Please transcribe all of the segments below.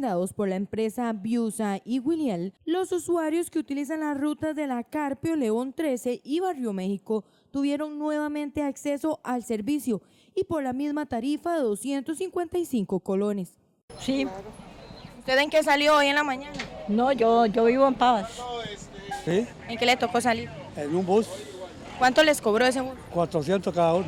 dados por la empresa Biusa y Williel, los usuarios que utilizan las rutas de la Carpio, León 13 y Barrio México tuvieron nuevamente acceso al servicio y por la misma tarifa de 255 colones. Sí, ¿Usted en qué salió hoy en la mañana? no, yo vivo en Pavas. ¿Sí? ¿En qué le tocó salir? En un bus, ¿Cuánto les cobró ese bus? 400 cada uno.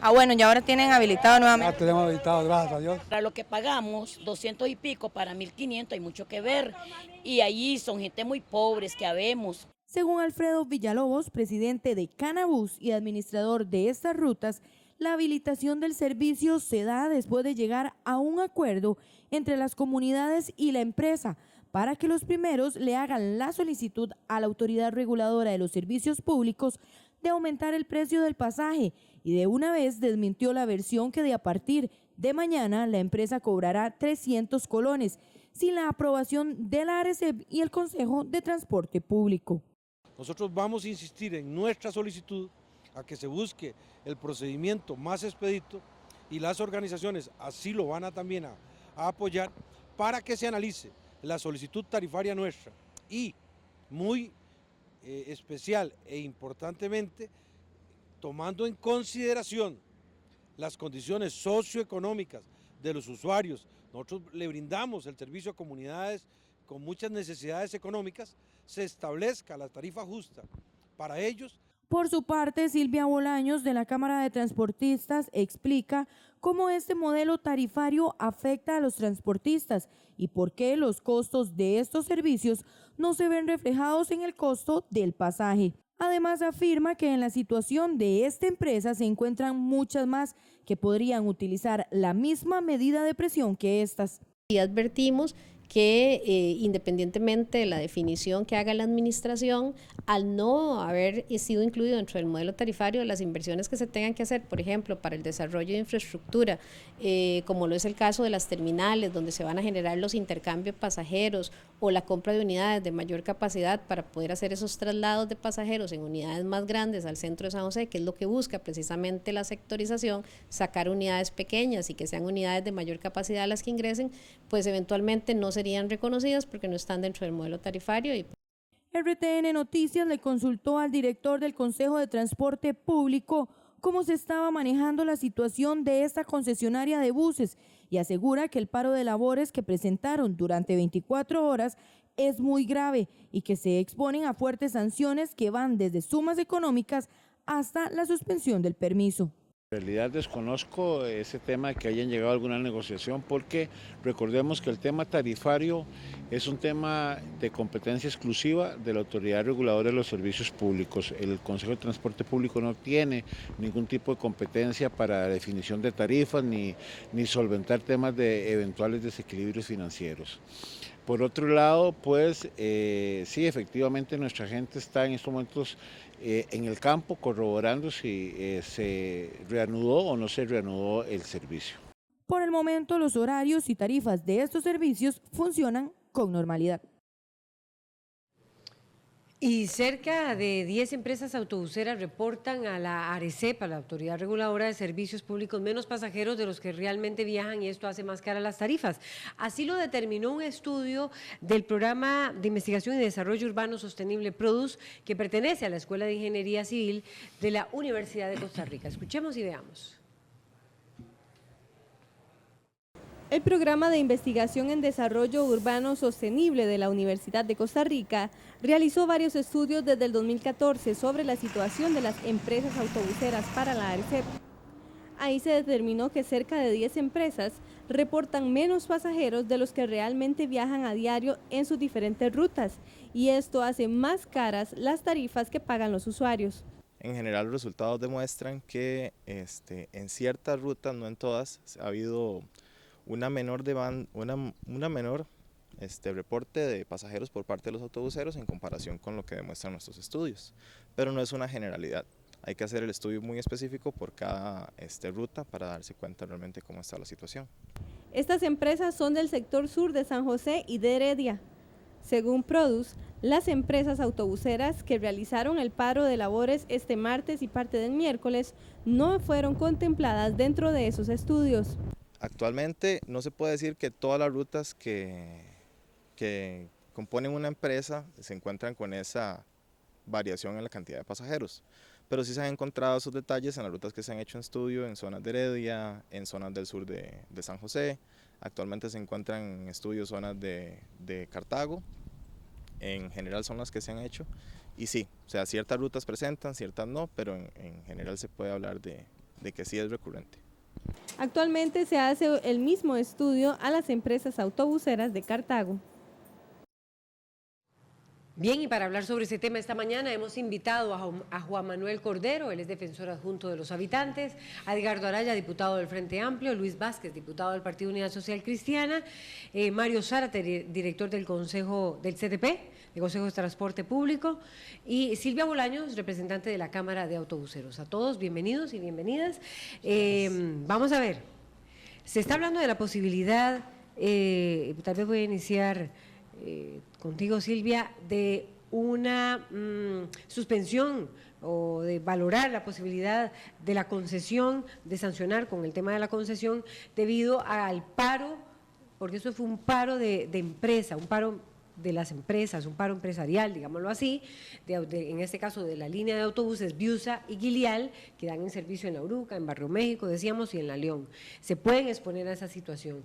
Ah, bueno, ya ahora tienen habilitado Ya nuevamente. tenemos habilitado, gracias a Dios. Para lo que pagamos, 200 y pico para 1.500, hay mucho que ver. Y allí son gente muy pobres que habemos. Según Alfredo Villalobos, presidente de Canabús y administrador de estas rutas, la habilitación del servicio se da después de llegar a un acuerdo entre las comunidades y la empresa para que los primeros le hagan la solicitud a la Autoridad Reguladora de los Servicios Públicos de aumentar el precio del pasaje y de una vez desmintió la versión que de a partir de mañana la empresa cobrará 300 colones sin la aprobación de la ARECEP y el Consejo de Transporte Público. Nosotros vamos a insistir en nuestra solicitud a que se busque el procedimiento más expedito y las organizaciones así lo van a también a apoyar para que se analice la solicitud tarifaria nuestra y muy especial e importantemente tomando en consideración las condiciones socioeconómicas de los usuarios. Nosotros le brindamos el servicio a comunidades con muchas necesidades económicas, se establezca la tarifa justa para ellos. Por su parte, Silvia Bolaños, de la Cámara de Transportistas, explica cómo este modelo tarifario afecta a los transportistas y por qué los costos de estos servicios no se ven reflejados en el costo del pasaje. Además, afirma que en la situación de esta empresa se encuentran muchas más que podrían utilizar la misma medida de presión que estas. Y advertimos que independientemente de la definición que haga la administración, al no haber sido incluido dentro del modelo tarifario, las inversiones que se tengan que hacer, por ejemplo, para el desarrollo de infraestructura, como lo es el caso de las terminales, donde se van a generar los intercambios pasajeros o la compra de unidades de mayor capacidad para poder hacer esos traslados de pasajeros en unidades más grandes al centro de San José, que es lo que busca precisamente la sectorización, sacar unidades pequeñas y que sean unidades de mayor capacidad las que ingresen, pues eventualmente no serían reconocidas porque no están dentro del modelo tarifario. RTN Noticias le consultó al director del Consejo de Transporte Público cómo se estaba manejando la situación de esta concesionaria de buses y asegura que el paro de labores que presentaron durante 24 horas es muy grave y que se exponen a fuertes sanciones que van desde sumas económicas hasta la suspensión del permiso. En realidad desconozco ese tema de que hayan llegado a alguna negociación porque recordemos que el tema tarifario es un tema de competencia exclusiva de la Autoridad Reguladora de los Servicios Públicos. El Consejo de Transporte Público no tiene ningún tipo de competencia para la definición de tarifas ni solventar temas de eventuales desequilibrios financieros. Por otro lado, pues sí, efectivamente nuestra gente está en estos momentos en el campo corroborando si se reanudó o no se reanudó el servicio. Por el momento, los horarios y tarifas de estos servicios funcionan con normalidad. Y cerca de 10 empresas autobuseras reportan a la ARECEP, a la Autoridad Reguladora de Servicios Públicos, menos pasajeros de los que realmente viajan y esto hace más caras las tarifas. Así lo determinó un estudio del Programa de Investigación y Desarrollo Urbano Sostenible PRODUS, que pertenece a la Escuela de Ingeniería Civil de la Universidad de Costa Rica. Escuchemos y veamos. El Programa de Investigación en Desarrollo Urbano Sostenible de la Universidad de Costa Rica realizó varios estudios desde el 2014 sobre la situación de las empresas autobuseras para la ARECEP. Ahí se determinó que cerca de 10 empresas reportan menos pasajeros de los que realmente viajan a diario en sus diferentes rutas, y esto hace más caras las tarifas que pagan los usuarios. En general, los resultados demuestran que en ciertas rutas, no en todas, ha habido una menor reporte de pasajeros por parte de los autobuseros en comparación con lo que demuestran nuestros estudios, pero no es una generalidad. Hay que hacer el estudio muy específico por cada ruta para darse cuenta realmente cómo está la situación. Estas empresas son del sector sur de San José y de Heredia. Según Produce, las empresas autobuseras que realizaron el paro de labores este martes y parte del miércoles no fueron contempladas dentro de esos estudios. Actualmente no se puede decir que todas las rutas que componen una empresa se encuentran con esa variación en la cantidad de pasajeros, pero sí se han encontrado esos detalles en las rutas que se han hecho en estudio en zonas de Heredia, en zonas del sur de San José. Actualmente se encuentran en estudio zonas de Cartago, en general son las que se han hecho, y sí, o sea, ciertas rutas presentan, ciertas no, pero en general se puede hablar de que sí es recurrente. Actualmente se hace el mismo estudio a las empresas autobuseras de Cartago. Bien, y para hablar sobre ese tema esta mañana hemos invitado a Juan Manuel Cordero, él es defensor adjunto de los habitantes, a Edgardo Araya, diputado del Frente Amplio, Luis Vázquez, diputado del Partido Unidad Social Cristiana, Mario Zárate, director del Consejo del CTP, del Consejo de Transporte Público, y Silvia Bolaños, representante de la Cámara de Autobuseros. A todos, bienvenidos y bienvenidas. Vamos a ver, se está hablando de la posibilidad, tal vez voy a iniciar contigo, Silvia, de una suspensión o de valorar la posibilidad de la concesión, de sancionar con el tema de la concesión debido al paro, porque eso fue un paro de empresa, un paro de las empresas, un paro empresarial, digámoslo así, en este caso de la línea de autobuses Biusa y Guilial, que dan en servicio en La Uruca, en Barrio México, decíamos, y en La León. Se pueden exponer a esa situación,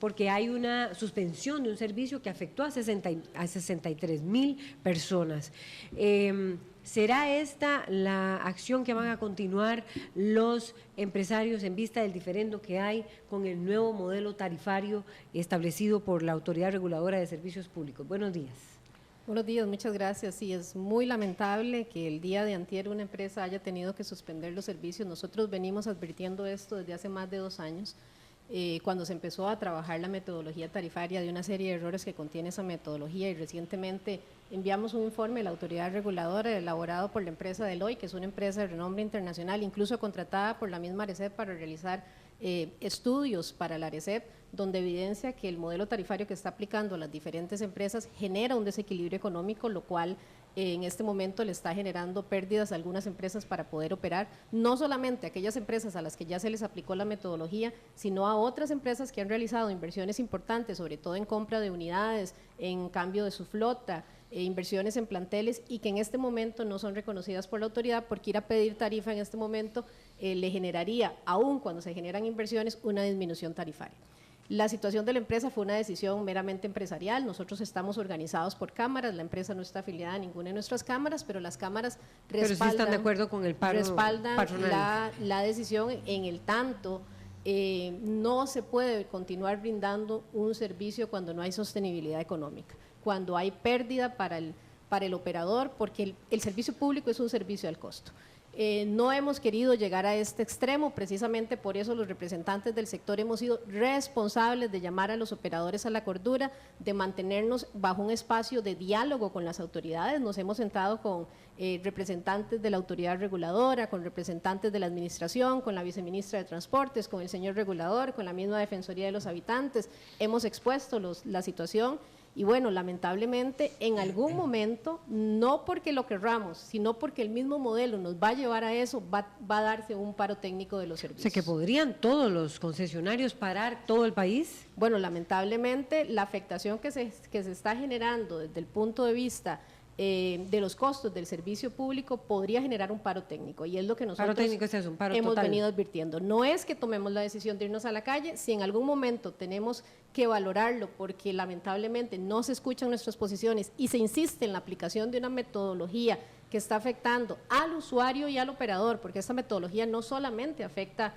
porque hay una suspensión de un servicio que afectó a 63,000 personas. ¿Será esta la acción que van a continuar los empresarios en vista del diferendo que hay con el nuevo modelo tarifario establecido por la Autoridad Reguladora de Servicios Públicos? Buenos días. Buenos días, muchas gracias. Sí, es muy lamentable que el día de antier una empresa haya tenido que suspender los servicios. Nosotros venimos advirtiendo esto desde hace más de 2 años. Cuando se empezó a trabajar la metodología tarifaria, de una serie de errores que contiene esa metodología, y recientemente enviamos un informe a la autoridad reguladora elaborado por la empresa Deloitte, que es una empresa de renombre internacional, incluso contratada por la misma ARECEP para realizar estudios para la ARECEP, donde evidencia que el modelo tarifario que está aplicando a las diferentes empresas genera un desequilibrio económico, lo cual en este momento le está generando pérdidas a algunas empresas para poder operar, no solamente a aquellas empresas a las que ya se les aplicó la metodología, sino a otras empresas que han realizado inversiones importantes, sobre todo en compra de unidades, en cambio de su flota, inversiones en planteles, y que en este momento no son reconocidas por la autoridad, porque ir a pedir tarifa en este momento le generaría, aún cuando se generan inversiones, una disminución tarifaria. La situación de la empresa fue una decisión meramente empresarial. Nosotros estamos organizados por cámaras, la empresa no está afiliada a ninguna de nuestras cámaras, pero las cámaras respaldan, pero sí están de acuerdo con el paro respaldan la decisión, en el tanto no se puede continuar brindando un servicio cuando no hay sostenibilidad económica, cuando hay pérdida para el operador, porque el servicio público es un servicio al costo. No hemos querido llegar a este extremo, precisamente por eso los representantes del sector hemos sido responsables de llamar a los operadores a la cordura, de mantenernos bajo un espacio de diálogo con las autoridades. Nos hemos sentado con representantes de la autoridad reguladora, con representantes de la administración, con la viceministra de Transportes, con el señor regulador, con la misma Defensoría de los Habitantes. Hemos expuesto la situación. Y bueno, lamentablemente en algún momento, no porque lo querramos, sino porque el mismo modelo nos va a llevar a eso, va a darse un paro técnico de los servicios. O sea, que podrían todos los concesionarios parar todo el país. Bueno, lamentablemente la afectación que se está generando desde el punto de vista de los costos del servicio público podría generar un paro técnico, y es lo que nosotros hemos venido advirtiendo. No es que tomemos la decisión de irnos a la calle, si en algún momento tenemos que valorarlo porque lamentablemente no se escuchan nuestras posiciones y se insiste en la aplicación de una metodología que está afectando al usuario y al operador, porque esta metodología no solamente afecta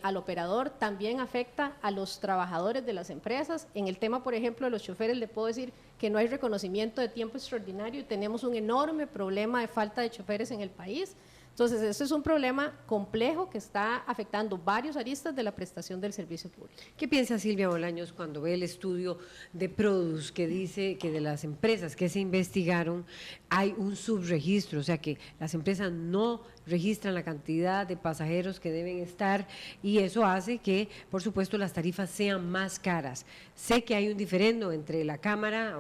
al operador, también afecta a los trabajadores de las empresas. En el tema, por ejemplo, de los choferes, le puedo decir que no hay reconocimiento de tiempo extraordinario y tenemos un enorme problema de falta de choferes en el país. Entonces, este es un problema complejo que está afectando varios aristas de la prestación del servicio público. ¿Qué piensa Silvia Bolaños cuando ve el estudio de Produce que dice que de las empresas que se investigaron hay un subregistro, o sea que las empresas no registran la cantidad de pasajeros que deben estar, y eso hace que, por supuesto, las tarifas sean más caras? Sé que hay un diferendo entre la Cámara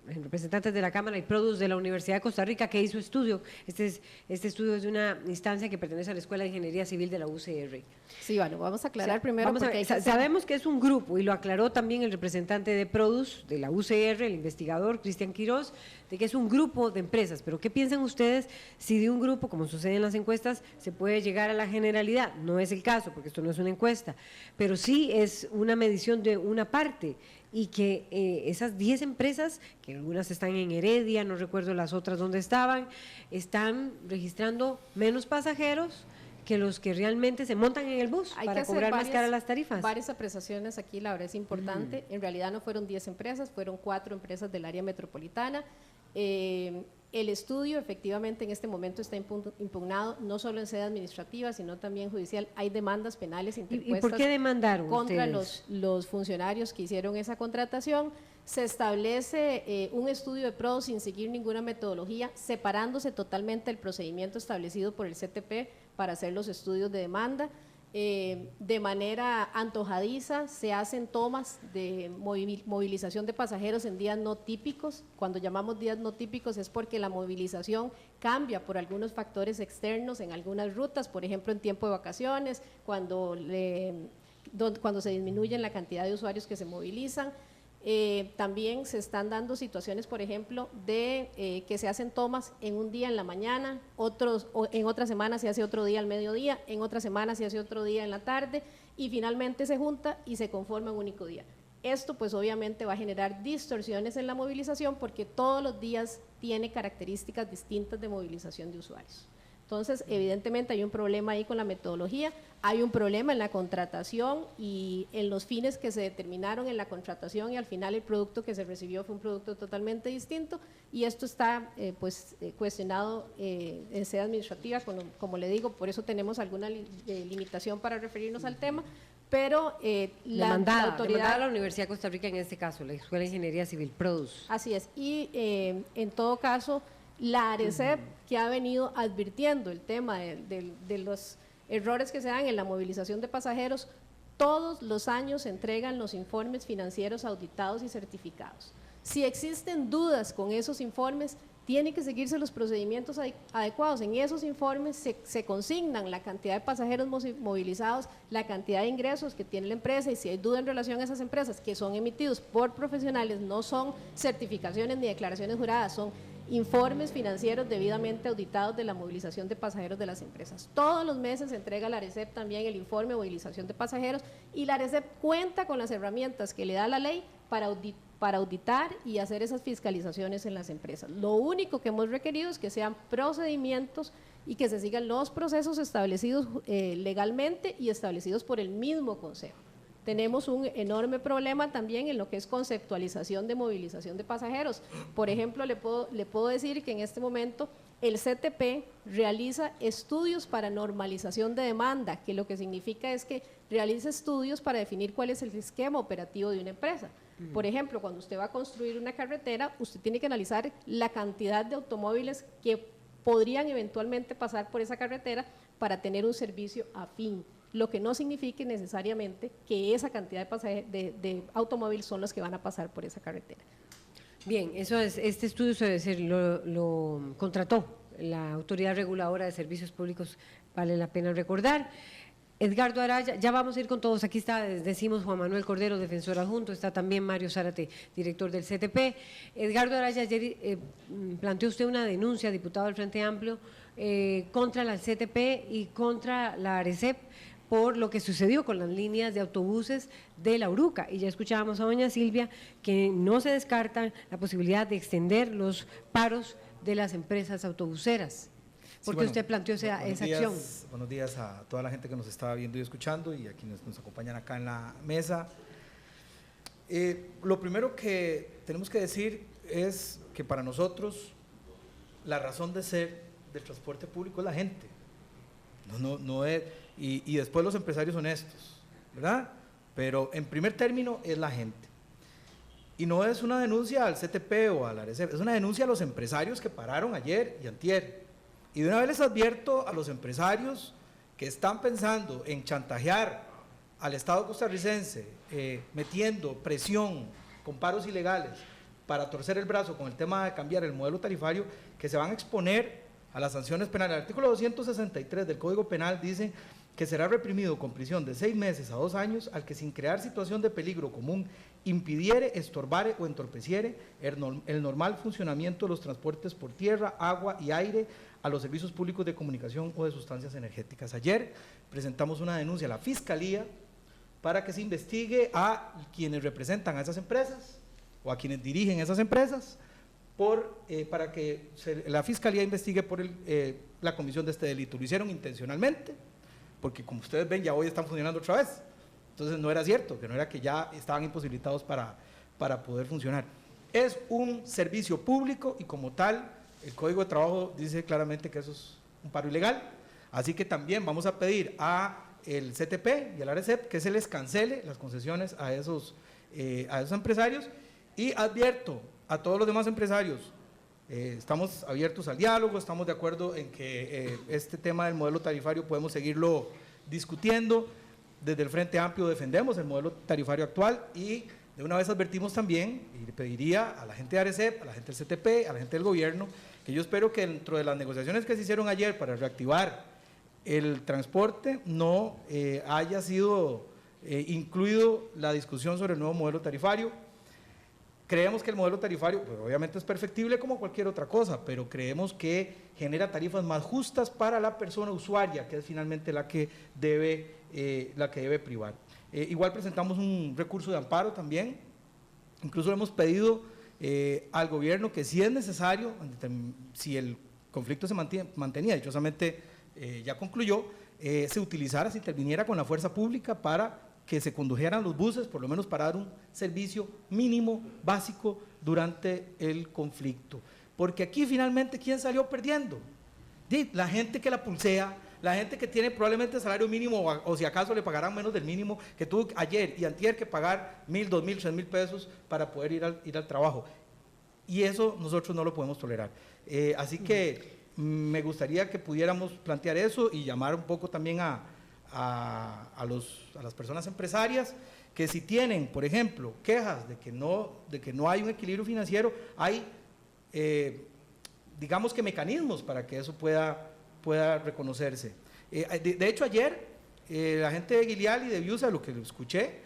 representantes de la Cámara y Produce de la Universidad de Costa Rica, que hizo estudio. Este estudio es de una instancia que pertenece a la Escuela de Ingeniería Civil de la UCR. Sí, bueno, vamos a aclarar primero. Vamos a ver, sabemos que es un grupo, y lo aclaró también el representante de Produce de la UCR, el investigador Cristian Quiroz, de que es un grupo de empresas. Pero ¿qué piensan ustedes si de un grupo, como sucede en las encuestas, se puede llegar a la generalidad? No es el caso, porque esto no es una encuesta, pero sí es una medición de una parte, y que esas 10 empresas, que algunas están en Heredia, no recuerdo las otras dónde estaban, están registrando menos pasajeros que los que realmente se montan en el bus para cobrar más caras las tarifas. Varias apreciaciones aquí, la verdad es importante. En realidad no fueron 10 empresas, fueron 4 empresas del área metropolitana. El estudio efectivamente en este momento está impugnado no solo en sede administrativa, sino también judicial. Hay demandas penales interpuestas. ¿Y por qué demandaron contra ustedes? los funcionarios que hicieron esa contratación? Se establece un estudio de PRODUS sin seguir ninguna metodología, separándose totalmente el procedimiento establecido por el CTP para hacer los estudios de demanda. De manera antojadiza se hacen tomas de movilización de pasajeros en días no típicos. Cuando llamamos días no típicos es porque la movilización cambia por algunos factores externos en algunas rutas, por ejemplo en tiempo de vacaciones, cuando se disminuye la cantidad de usuarios que se movilizan. También se están dando situaciones, por ejemplo, de que se hacen tomas en un día en la mañana, en otra semana se hace otro día al mediodía, en otra semana se hace otro día en la tarde, y finalmente se junta y se conforma un único día. Esto pues obviamente va a generar distorsiones en la movilización, porque todos los días tiene características distintas de movilización de usuarios. Entonces, evidentemente hay un problema ahí con la metodología, hay un problema en la contratación y en los fines que se determinaron en la contratación, y al final el producto que se recibió fue un producto totalmente distinto, y esto está cuestionado en sede administrativa, como le digo, por eso tenemos alguna limitación para referirnos al tema, pero la autoridad de la Universidad de Costa Rica, en este caso, la Escuela de Ingeniería Civil, Produce. Así es, y en todo caso, la ARECEP, que ha venido advirtiendo el tema de los errores que se dan en la movilización de pasajeros, todos los años entregan los informes financieros auditados y certificados. Si existen dudas con esos informes, tienen que seguirse los procedimientos adecuados. En esos informes se consignan la cantidad de pasajeros movilizados, la cantidad de ingresos que tiene la empresa, y si hay duda en relación a esas empresas que son emitidos por profesionales, no son certificaciones ni declaraciones juradas, son informes financieros debidamente auditados de la movilización de pasajeros de las empresas. Todos los meses se entrega a la ARECEP también el informe de movilización de pasajeros, y la ARECEP cuenta con las herramientas que le da la ley para auditar y hacer esas fiscalizaciones en las empresas. Lo único que hemos requerido es que sean procedimientos y que se sigan los procesos establecidos legalmente y establecidos por el mismo Consejo. Tenemos un enorme problema también en lo que es conceptualización de movilización de pasajeros. Por ejemplo, le puedo decir que en este momento el CTP realiza estudios para normalización de demanda, que lo que significa es que realiza estudios para definir cuál es el esquema operativo de una empresa. Por ejemplo, cuando usted va a construir una carretera, usted tiene que analizar la cantidad de automóviles que podrían eventualmente pasar por esa carretera para tener un servicio afín, lo que no signifique necesariamente que esa cantidad de automóviles son los que van a pasar por esa carretera. Bien, este estudio lo contrató la Autoridad Reguladora de Servicios Públicos, vale la pena recordar. Edgardo Araya, ya vamos a ir con todos, aquí está, decimos Juan Manuel Cordero, defensor adjunto, está también Mario Zárate, director del CTP. Edgardo Araya, ayer planteó usted una denuncia, diputado del Frente Amplio, contra la CTP y contra la ARECEP por lo que sucedió con las líneas de autobuses de la Uruca, y ya escuchábamos a doña Silvia que no se descarta la posibilidad de extender los paros de las empresas autobuseras. ¿Por qué usted planteó esa acción? Buenos días a toda la gente que nos está viendo y escuchando, y a quienes nos acompañan acá en la mesa. Lo primero que tenemos que decir es que para nosotros la razón de ser del transporte público es la gente, no es, y después los empresarios honestos, ¿verdad? Pero en primer término es la gente. Y no es una denuncia al CTP o a la ARECEP, es una denuncia a los empresarios que pararon ayer y antier. Y de una vez les advierto a los empresarios que están pensando en chantajear al Estado costarricense, metiendo presión con paros ilegales para torcer el brazo con el tema de cambiar el modelo tarifario, que se van a exponer a las sanciones penales. El artículo 263 del Código Penal dice que será reprimido con prisión de 6 meses a 2 años al que sin crear situación de peligro común impidiere, estorbare o entorpeciere el normal funcionamiento de los transportes por tierra, agua y aire, a los servicios públicos de comunicación o de sustancias energéticas. Ayer presentamos una denuncia a la Fiscalía para que se investigue a quienes representan a esas empresas o a quienes dirigen esas empresas, para que la Fiscalía investigue por la comisión de este delito. Lo hicieron intencionalmente, porque como ustedes ven ya hoy están funcionando otra vez. Entonces no era cierto, que no era que ya estaban imposibilitados para poder funcionar. Es un servicio público y como tal el Código de Trabajo dice claramente que eso es un paro ilegal. Así que también vamos a pedir a el CTP y al ARECEP que se les cancele las concesiones a esos empresarios, y advierto a todos los demás empresarios, estamos abiertos al diálogo, estamos de acuerdo en que este tema del modelo tarifario podemos seguirlo discutiendo. Desde el Frente Amplio defendemos el modelo tarifario actual y de una vez advertimos también, y le pediría a la gente de ARECEP, a la gente del CTP, a la gente del gobierno, que yo espero que dentro de las negociaciones que se hicieron ayer para reactivar el transporte no haya sido incluido la discusión sobre el nuevo modelo tarifario. Creemos que el modelo tarifario, pues obviamente es perfectible como cualquier otra cosa, pero creemos que genera tarifas más justas para la persona usuaria, que es finalmente la que debe privar. Igual presentamos un recurso de amparo también, incluso hemos pedido al gobierno que si es necesario, si el conflicto se mantenía, dichosamente ya concluyó, se utilizara, se interviniera con la fuerza pública para que se condujeran los buses, por lo menos para dar un servicio mínimo, básico, durante el conflicto. Porque aquí finalmente, ¿quién salió perdiendo? La gente que la pulsea, la gente que tiene probablemente salario mínimo, o si acaso le pagarán menos del mínimo, que tuvo ayer y antier que pagar 1,000, 2,000, 3,000 pesos para poder ir al trabajo. Y eso nosotros no lo podemos tolerar. Así que me gustaría que pudiéramos plantear eso y llamar un poco también a las personas empresarias, que si tienen, por ejemplo, quejas de que no hay un equilibrio financiero, hay, digamos que mecanismos para que eso pueda reconocerse. De hecho, ayer la gente de Gileal y de Viusa, lo que escuché,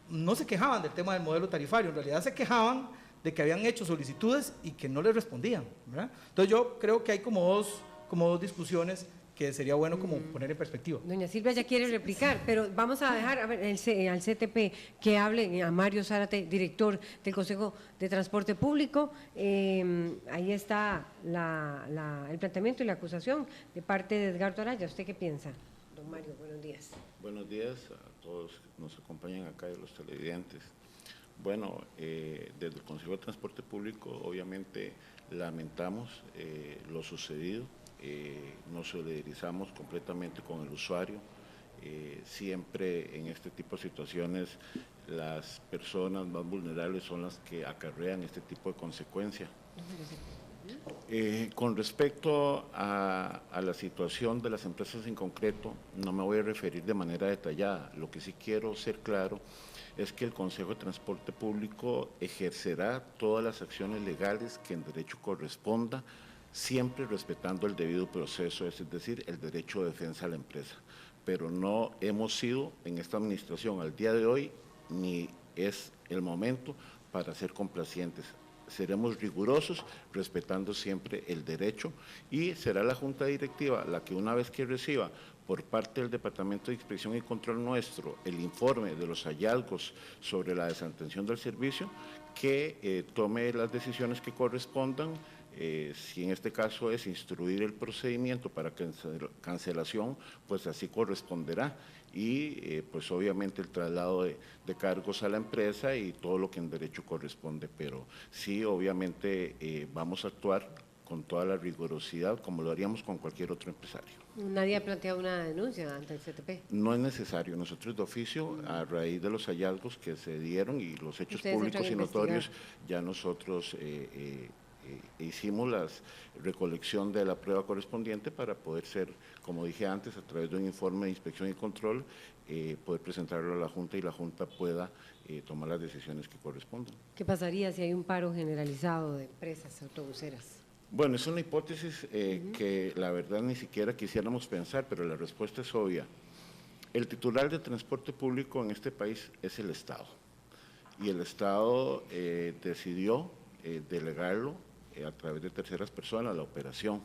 no se quejaban del tema del modelo tarifario, en realidad se quejaban de que habían hecho solicitudes y que no les respondían, ¿verdad? Entonces yo creo que hay como dos discusiones que sería bueno como poner en perspectiva. Doña Silvia ya quiere replicar, pero vamos a dejar al CTP que hable, a Mario Zárate, director del Consejo de Transporte Público. Ahí está el planteamiento y la acusación de parte de Edgardo Araya. ¿Usted qué piensa? Don Mario, buenos días. Buenos días a todos que nos acompañan acá y los televidentes. Bueno, desde el Consejo de Transporte Público obviamente lamentamos lo sucedido. Nos solidarizamos completamente con el usuario. Siempre en este tipo de situaciones las personas más vulnerables son las que acarrean este tipo de consecuencias. Con respecto a la situación de las empresas en concreto, no me voy a referir de manera detallada. Lo que sí quiero ser claro es que el Consejo de Transporte Público ejercerá todas las acciones legales que en derecho corresponda, siempre respetando el debido proceso, es decir, el derecho de defensa a la empresa. Pero no hemos sido en esta administración al día de hoy, ni es el momento para ser complacientes. Seremos rigurosos, respetando siempre el derecho, y será la Junta Directiva la que, una vez que reciba por parte del Departamento de Inspección y Control nuestro el informe de los hallazgos sobre la desatención del servicio, que tome las decisiones que correspondan. Si en este caso es instruir el procedimiento para cancelación, pues así corresponderá, y pues obviamente el traslado de cargos a la empresa y todo lo que en derecho corresponde, pero sí obviamente vamos a actuar con toda la rigurosidad como lo haríamos con cualquier otro empresario. ¿Nadie ha planteado una denuncia ante el CTP? No es necesario, nosotros de oficio, a raíz de los hallazgos que se dieron y los hechos públicos y notorios, ya nosotros hicimos la recolección de la prueba correspondiente para poder ser, como dije antes, a través de un informe de inspección y control, poder presentarlo a la Junta y la Junta pueda tomar las decisiones que correspondan. ¿Qué pasaría si hay un paro generalizado de empresas autobuseras? Bueno, es una hipótesis que la verdad ni siquiera quisiéramos pensar, pero la respuesta es obvia. El titular de transporte público en este país es el Estado, y el Estado decidió delegarlo a través de terceras personas la operación,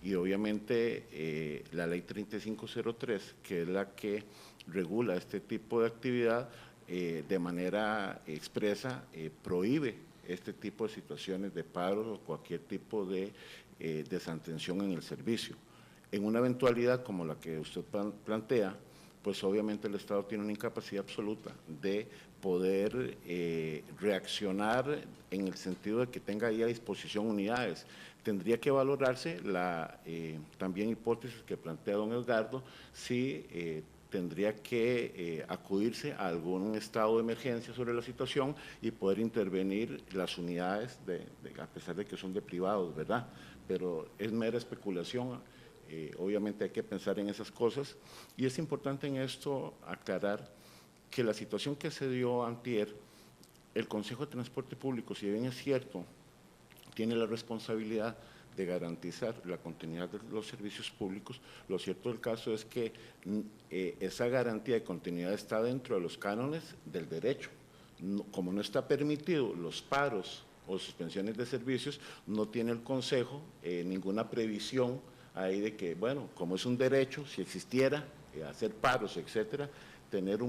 y obviamente la ley 3503, que es la que regula este tipo de actividad, de manera expresa prohíbe este tipo de situaciones de paro o cualquier tipo de desatención en el servicio. En una eventualidad como la que usted plantea, pues obviamente el Estado tiene una incapacidad absoluta de poder reaccionar en el sentido de que tenga ahí a disposición unidades. Tendría que valorarse la también hipótesis que plantea don Edgardo, si tendría que acudirse a algún estado de emergencia sobre la situación y poder intervenir las unidades, a pesar de que son de privados, ¿verdad? Pero es mera especulación. Obviamente hay que pensar en esas cosas, y es importante en esto aclarar que la situación que se dio antier, el Consejo de Transporte Público, si bien es cierto, tiene la responsabilidad de garantizar la continuidad de los servicios públicos, lo cierto del caso es que esa garantía de continuidad está dentro de los cánones del derecho. Como no está permitido los paros o suspensiones de servicios, no tiene el Consejo ninguna previsión ahí de que, bueno, como es un derecho, si existiera hacer paros, etcétera, tener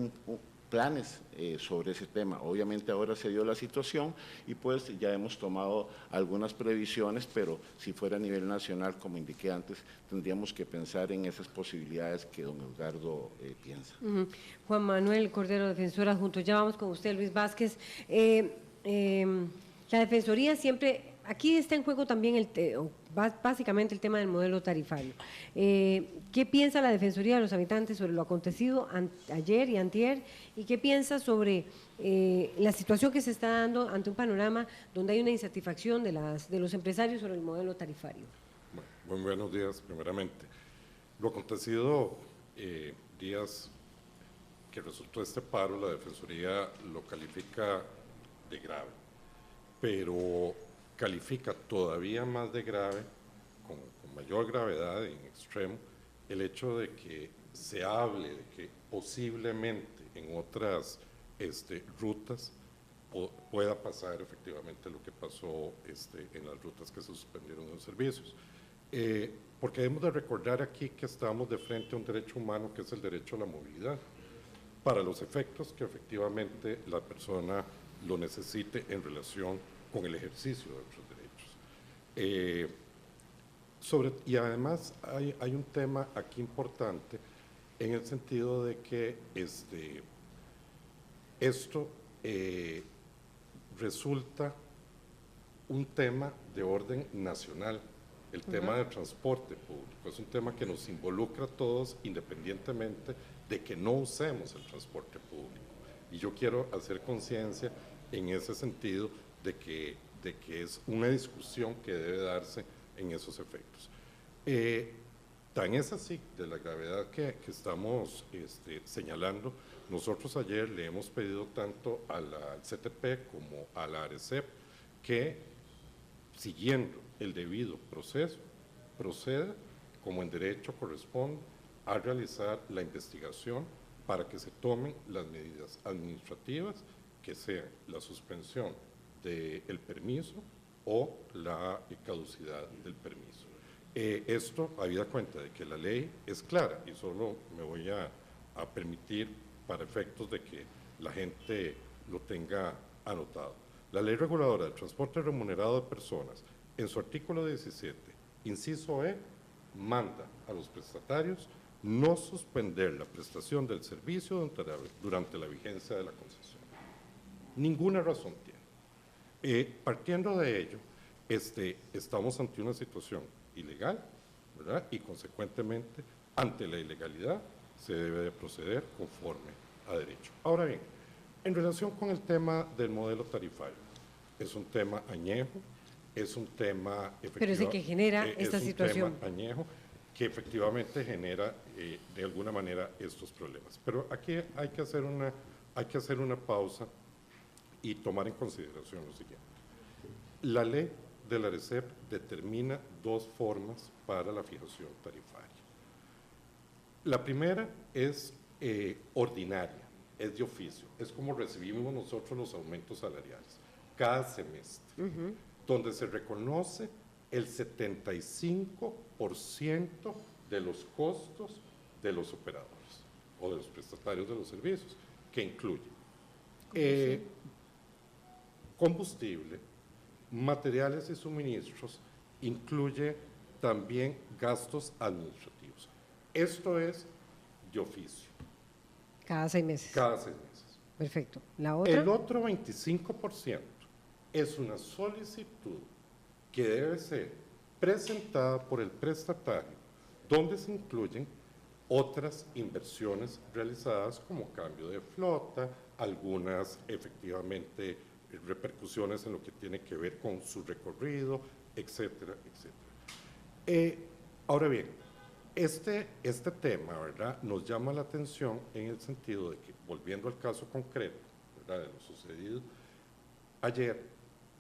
planes sobre ese tema. Obviamente ahora se dio la situación y pues ya hemos tomado algunas previsiones, pero si fuera a nivel nacional, como indiqué antes, tendríamos que pensar en esas posibilidades que don Edgardo piensa. Juan Manuel Cordero, defensor adjunto, ya vamos con usted, Luis Vázquez. La Defensoría siempre, aquí está en juego también básicamente el tema del modelo tarifario. ¿Qué piensa la Defensoría de los Habitantes sobre lo acontecido ayer y antier? ¿Y qué piensa sobre la situación que se está dando ante un panorama donde hay una insatisfacción de los empresarios sobre el modelo tarifario? Bueno, buenos días, primeramente. Lo acontecido días que resultó este paro, la Defensoría lo califica de grave, pero califica todavía más de grave, con mayor gravedad en extremo, el hecho de que se hable de que posiblemente en otras rutas pueda pasar efectivamente lo que pasó en las rutas que se suspendieron los servicios. Porque debemos de recordar aquí que estamos de frente a un derecho humano que es el derecho a la movilidad, para los efectos que efectivamente la persona lo necesite en relación con el ejercicio de otros derechos. Y además hay un tema aquí importante en el sentido de que esto resulta un tema de orden nacional. El tema del transporte público es un tema que nos involucra a todos independientemente de que no usemos el transporte público. Y yo quiero hacer conciencia en ese sentido de que es una discusión que debe darse en esos efectos. Tan es así de la gravedad que estamos señalando. Nosotros ayer le hemos pedido tanto al CTP como a la ARECEP que, siguiendo el debido proceso, proceda, como en derecho corresponde, a realizar la investigación para que se tomen las medidas administrativas, que sean la suspensión del permiso o la caducidad del permiso. Esto habida cuenta de que la ley es clara, y solo me voy a permitir para efectos de que la gente lo tenga anotado. La Ley Reguladora del Transporte Remunerado de Personas, en su artículo 17, inciso E, manda a los prestatarios no suspender la prestación del servicio durante la vigencia de la concesión. Ninguna razón tiene. Partiendo de ello, estamos ante una situación ilegal, ¿verdad? Y consecuentemente, ante la ilegalidad, se debe de proceder conforme a derecho. Ahora bien, en relación con el tema del modelo tarifario, es un tema añejo, es un tema Pero es el que genera esta situación. Es un tema añejo que efectivamente genera de alguna manera estos problemas. Pero aquí hay que hacer una pausa y tomar en consideración lo siguiente. La ley de la ARECEP determina dos formas para la fijación tarifaria. La primera es ordinaria, es de oficio, es como recibimos nosotros los aumentos salariales, cada semestre, donde se reconoce el 75% de los costos de los operadores o de los prestatarios de los servicios, que incluye combustible, materiales y suministros, incluye también gastos administrativos. Esto es de oficio. Cada 6 meses. Cada 6 meses. Perfecto. ¿La otra? El otro 25% es una solicitud que debe ser presentada por el prestatario, donde se incluyen otras inversiones realizadas como cambio de flota, algunas efectivamente repercusiones en lo que tiene que ver con su recorrido, etcétera, etcétera. Ahora bien, este tema, ¿verdad?, nos llama la atención en el sentido de que, volviendo al caso concreto, ¿verdad?, de lo sucedido ayer,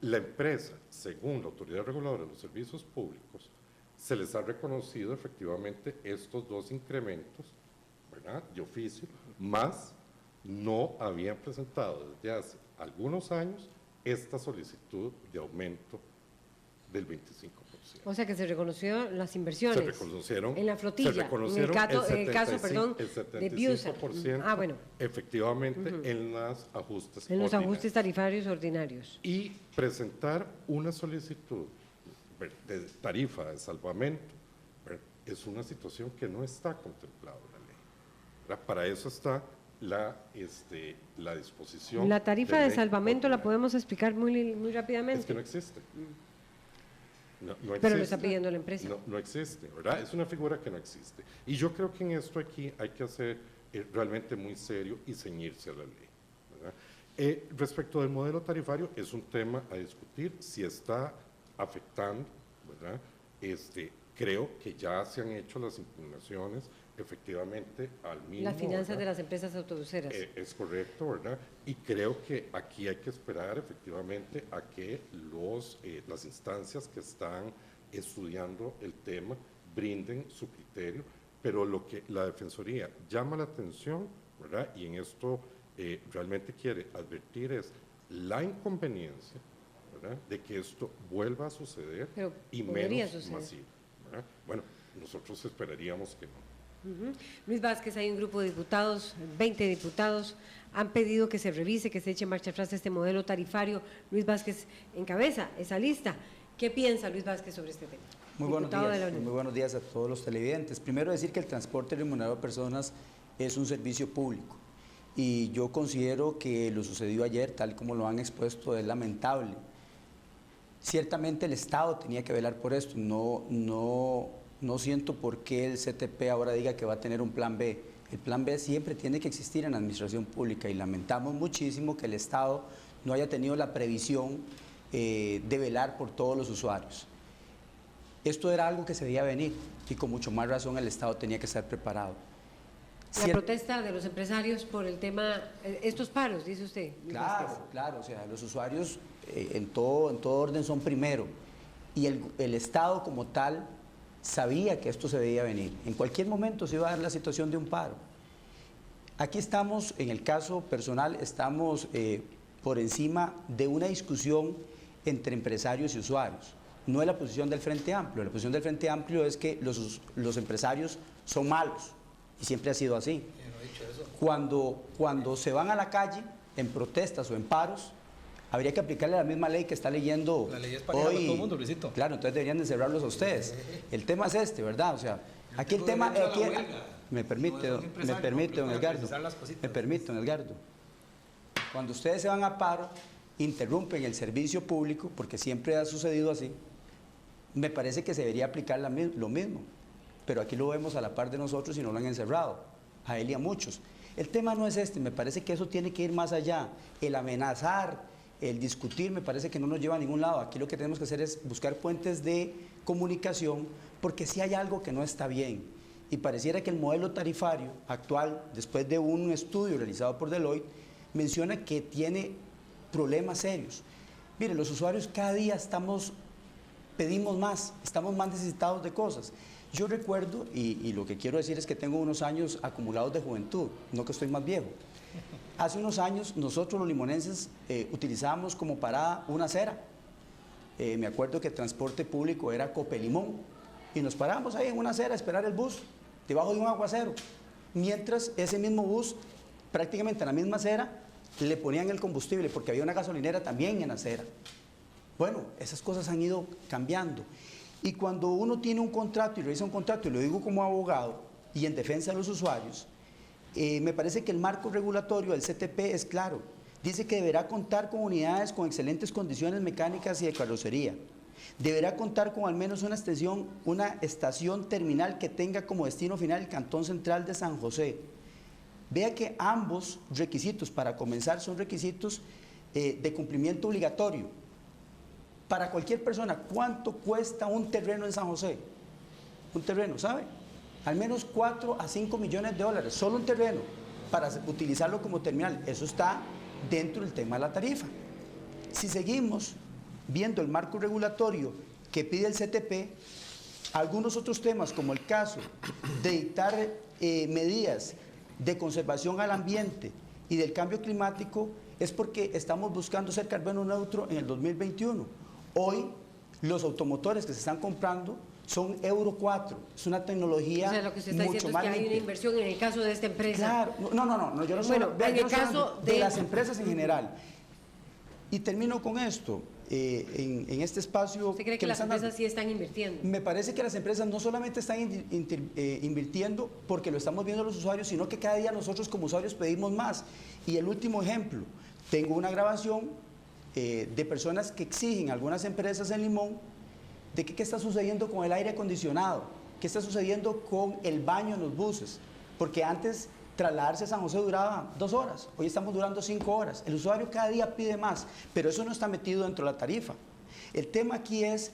la empresa, según la Autoridad Reguladora de los Servicios Públicos, se les ha reconocido efectivamente estos dos incrementos, ¿verdad?, de oficio, más no habían presentado desde hace algunos años esta solicitud de aumento del 25%. O sea que se reconoció las inversiones. Se reconocieron en la flotilla, se reconocieron en el caso, perdón, de Biusa. Bueno. Efectivamente, en los ajustes en los ajustes tarifarios ordinarios. Y presentar una solicitud de tarifa de salvamento es una situación que no está contemplada en la ley, ¿verdad? Para eso está la disposición. La tarifa de salvamento la podemos explicar muy rápidamente. Es que no existe. No existe. Pero lo está pidiendo la empresa. No existe, ¿verdad? Es una figura que no existe. Y yo creo que en esto aquí hay que hacer realmente muy serio y ceñirse a la ley, ¿verdad? Respecto del modelo tarifario, es un tema a discutir si está afectando, ¿verdad? Creo que ya se han hecho las impugnaciones efectivamente al mínimo. Las finanzas, ¿verdad?, de las empresas autobuseras. Es correcto, ¿verdad? Y creo que aquí hay que esperar efectivamente a que las instancias que están estudiando el tema brinden su criterio, pero lo que la Defensoría llama la atención, ¿verdad?, y en esto realmente quiere advertir es la inconveniencia, ¿verdad?, de que esto vuelva a suceder, pero y menos masivo, ¿verdad? Bueno, nosotros esperaríamos que no. Luis Vázquez, hay un grupo de diputados, 20 diputados, han pedido que se revise, que se eche en marcha atrás este modelo tarifario. Luis Vázquez encabeza esa lista. ¿Qué piensa Luis Vázquez sobre este tema? Muy buenos días a todos los televidentes. Primero decir que el transporte remunerado de personas es un servicio público y yo considero que lo sucedido ayer, tal como lo han expuesto, es lamentable. Ciertamente el Estado tenía que velar por esto, no siento por qué el CTP ahora diga que va a tener un plan B. El plan B siempre tiene que existir en la administración pública y lamentamos muchísimo que el Estado no haya tenido la previsión de velar por todos los usuarios. Esto era algo que se veía venir y con mucho más razón el Estado tenía que estar preparado. La protesta de los empresarios por el tema, estos paros, dice usted. Claro, o sea, los usuarios en todo orden son primero y el Estado como tal sabía que esto se veía venir. En cualquier momento se iba a dar la situación de un paro. Aquí estamos, en el caso personal, estamos por encima de una discusión entre empresarios y usuarios. No es la posición del Frente Amplio. La posición del Frente Amplio es que los empresarios son malos y siempre ha sido así. Cuando se van a la calle en protestas o en paros, habría que aplicarle la misma ley que está leyendo la ley es para hoy. todo el mundo, Luisito. Claro, entonces deberían de encerrarlos a ustedes. El tema es este, ¿verdad? O sea, aquí el tema... Me permite, don Edgardo. Cuando ustedes se van a paro, interrumpen el servicio público, porque siempre ha sucedido así, me parece que se debería aplicar lo mismo. Pero aquí lo vemos a la par de nosotros y no lo han encerrado, a él y a muchos. El tema no es este, me parece que eso tiene que ir más allá. El amenazar, el discutir me parece que no nos lleva a ningún lado. Aquí lo que tenemos que hacer es buscar puentes de comunicación, porque sí hay algo que no está bien. Y pareciera que el modelo tarifario actual, después de un estudio realizado por Deloitte, menciona que tiene problemas serios. Mire, los usuarios cada día pedimos más, estamos más necesitados de cosas. Yo recuerdo, y lo que quiero decir es que tengo unos años acumulados de juventud, no que estoy más viejo. Hace unos años nosotros los limonenses utilizábamos como parada una acera. Me acuerdo que el transporte público era Copelimón y nos parábamos ahí en una acera a esperar el bus debajo de un aguacero, mientras ese mismo bus, prácticamente en la misma acera, le ponían el combustible porque había una gasolinera también en la acera. Bueno, esas cosas han ido cambiando. Y cuando uno tiene un contrato y revisa un contrato, y lo digo como abogado y en defensa de los usuarios, me parece que el marco regulatorio del CTP es claro. Dice que deberá contar con unidades con excelentes condiciones mecánicas y de carrocería. Deberá contar con al menos una estación terminal que tenga como destino final el Cantón Central de San José. Vea que ambos requisitos, para comenzar, son requisitos de cumplimiento obligatorio. Para cualquier persona, ¿cuánto cuesta un terreno en San José? Un terreno, ¿sabe? Al menos 4 a 5 millones de dólares, solo un terreno, para utilizarlo como terminal. Eso está dentro del tema de la tarifa. Si seguimos viendo el marco regulatorio que pide el CTP, algunos otros temas, como el caso de dictar medidas de conservación al ambiente y del cambio climático, es porque estamos buscando ser carbono neutro en el 2021. Hoy, los automotores que se están comprando son Euro 4, es una tecnología mucho más limpia. O sea, lo que usted está diciendo es que hay una inversión en el caso de esta empresa. Claro, no, yo no soy en el caso de las empresas en general. Y termino con esto, en este espacio... ¿Usted cree que las empresas sí están invirtiendo? Me parece que las empresas no solamente están invirtiendo porque lo estamos viendo los usuarios, sino que cada día nosotros como usuarios pedimos más. Y el último ejemplo, tengo una grabación de personas que exigen a algunas empresas en Limón de qué está sucediendo con el aire acondicionado, qué está sucediendo con el baño en los buses, porque antes trasladarse a San José duraba 2 horas, hoy estamos durando 5 horas. El usuario cada día pide más, pero eso no está metido dentro de la tarifa. El tema aquí es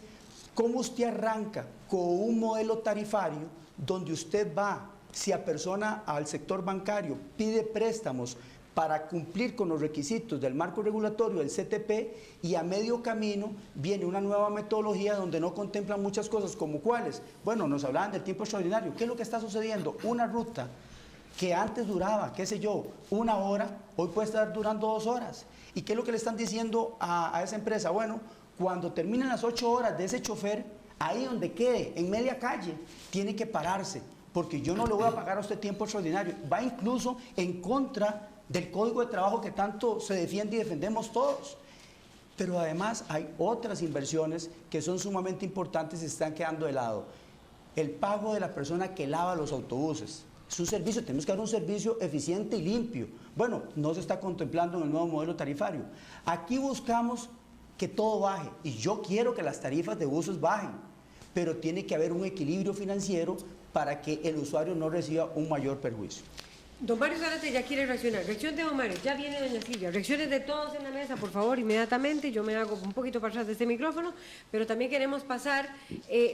cómo usted arranca con un modelo tarifario donde usted va, si apersona al sector bancario, pide préstamos para cumplir con los requisitos del marco regulatorio del CTP, y a medio camino viene una nueva metodología donde no contemplan muchas cosas, como cuáles. Bueno, nos hablaban del tiempo extraordinario. ¿Qué es lo que está sucediendo? Una ruta que antes duraba, qué sé yo, 1 hora, hoy puede estar durando 2 horas. ¿Y qué es lo que le están diciendo a esa empresa? Bueno, cuando terminen las 8 horas de ese chofer, ahí donde quede, en media calle, tiene que pararse, porque yo no le voy a pagar a usted tiempo extraordinario. Va incluso en contra del Código de Trabajo que tanto se defiende y defendemos todos. Pero además hay otras inversiones que son sumamente importantes y se están quedando de lado. El pago de la persona que lava los autobuses. Es un servicio, tenemos que dar un servicio eficiente y limpio. Bueno, no se está contemplando en el nuevo modelo tarifario. Aquí buscamos que todo baje, y yo quiero que las tarifas de buses bajen, pero tiene que haber un equilibrio financiero para que el usuario no reciba un mayor perjuicio. Don Mario Zárate ya quiere reaccionar. Reacción de Don Mario, ya viene doña Silvia. Reacciones de todos en la mesa, por favor, inmediatamente. Yo me hago un poquito para atrás de este micrófono, pero también queremos pasar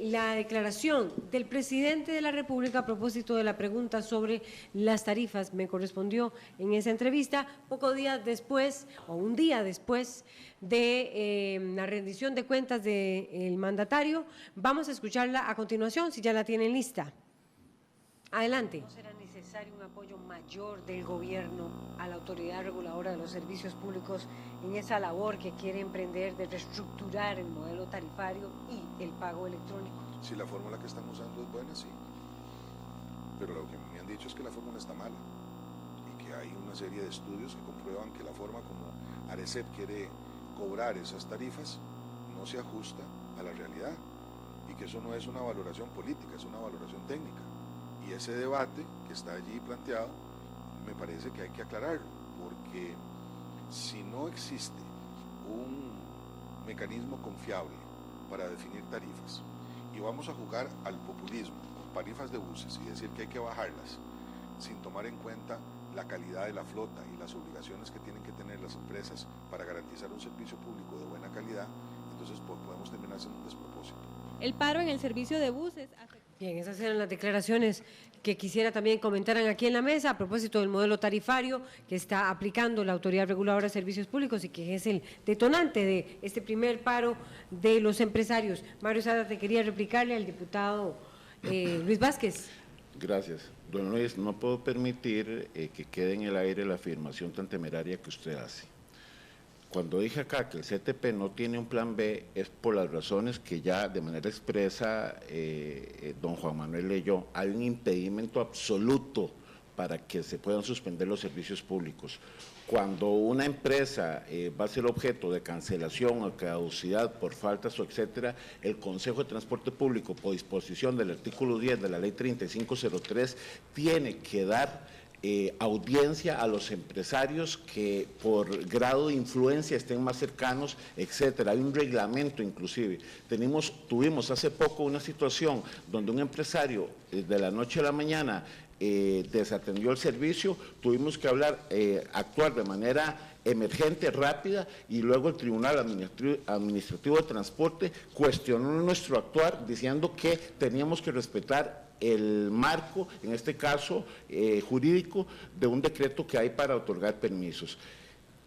la declaración del presidente de la República a propósito de la pregunta sobre las tarifas. Me correspondió en esa entrevista, pocos días después, o un día después de la rendición de cuentas del mandatario. Vamos a escucharla a continuación, si ya la tienen lista. Adelante. ¿Será necesario un apoyo mayor del gobierno a la Autoridad Reguladora de los Servicios Públicos en esa labor que quiere emprender de reestructurar el modelo tarifario y el pago electrónico? Si la fórmula que están usando es buena, sí. Pero lo que me han dicho es que la fórmula está mala y que hay una serie de estudios que comprueban que la forma como ARECEP quiere cobrar esas tarifas no se ajusta a la realidad y que eso no es una valoración política, es una valoración técnica. Y ese debate que está allí planteado, me parece que hay que aclararlo, porque si no existe un mecanismo confiable para definir tarifas y vamos a jugar al populismo con tarifas de buses y decir que hay que bajarlas sin tomar en cuenta la calidad de la flota y las obligaciones que tienen que tener las empresas para garantizar un servicio público de buena calidad, entonces podemos terminar siendo un despropósito. El paro en el servicio de buses afectó. Bien, esas eran las declaraciones que quisiera también comentaran aquí en la mesa a propósito del modelo tarifario que está aplicando la Autoridad Reguladora de Servicios Públicos y que es el detonante de este primer paro de los empresarios. Mario Sada, te quería replicarle al diputado Luis Vázquez. Gracias. Don Luis, no puedo permitir que quede en el aire la afirmación tan temeraria que usted hace. Cuando dije acá que el CTP no tiene un plan B es por las razones que ya de manera expresa don Juan Manuel leyó. Hay un impedimento absoluto para que se puedan suspender los servicios públicos. Cuando una empresa va a ser objeto de cancelación o caducidad por faltas o etcétera, el Consejo de Transporte Público, por disposición del artículo 10 de la Ley 3503, tiene que dar audiencia a los empresarios que por grado de influencia estén más cercanos, etcétera. Hay un reglamento inclusive. Tuvimos hace poco una situación donde un empresario de la noche a la mañana desatendió el servicio, tuvimos que actuar de manera emergente, rápida, y luego el Tribunal Administrativo de Transporte cuestionó nuestro actuar diciendo que teníamos que respetar el marco, en este caso jurídico, de un decreto que hay para otorgar permisos.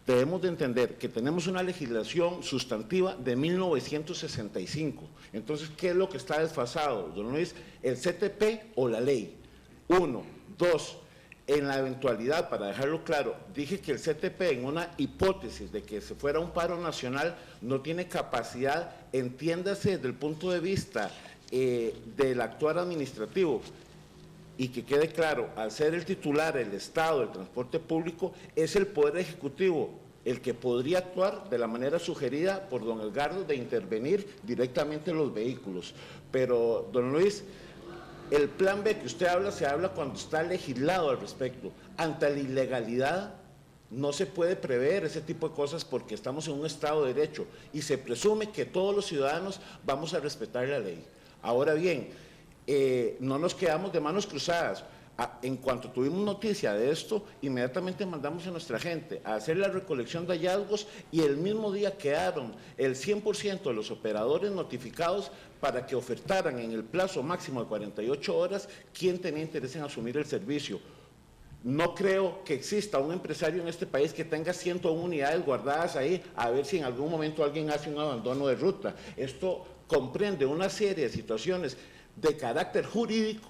Debemos de entender que tenemos una legislación sustantiva de 1965. Entonces, ¿qué es lo que está desfasado, don Luis? ¿El CTP o la ley? 1. 2. En la eventualidad, para dejarlo claro, dije que el CTP, en una hipótesis de que se fuera un paro nacional, no tiene capacidad, entiéndase desde el punto de vista del actuar administrativo, y que quede claro, al ser el titular, el Estado, del transporte público, es el Poder Ejecutivo el que podría actuar de la manera sugerida por don Edgardo de intervenir directamente en los vehículos. Pero, don Luis, el plan B que usted habla, se habla cuando está legislado al respecto. Ante la ilegalidad no se puede prever ese tipo de cosas porque estamos en un Estado de Derecho y se presume que todos los ciudadanos vamos a respetar la ley. Ahora bien, no nos quedamos de manos cruzadas. En cuanto tuvimos noticia de esto, inmediatamente mandamos a nuestra gente a hacer la recolección de hallazgos y el mismo día quedaron el 100% de los operadores notificados para que ofertaran en el plazo máximo de 48 horas quién tenía interés en asumir el servicio. No creo que exista un empresario en este país que tenga 101 unidades guardadas ahí a ver si en algún momento alguien hace un abandono de ruta. Esto comprende una serie de situaciones de carácter jurídico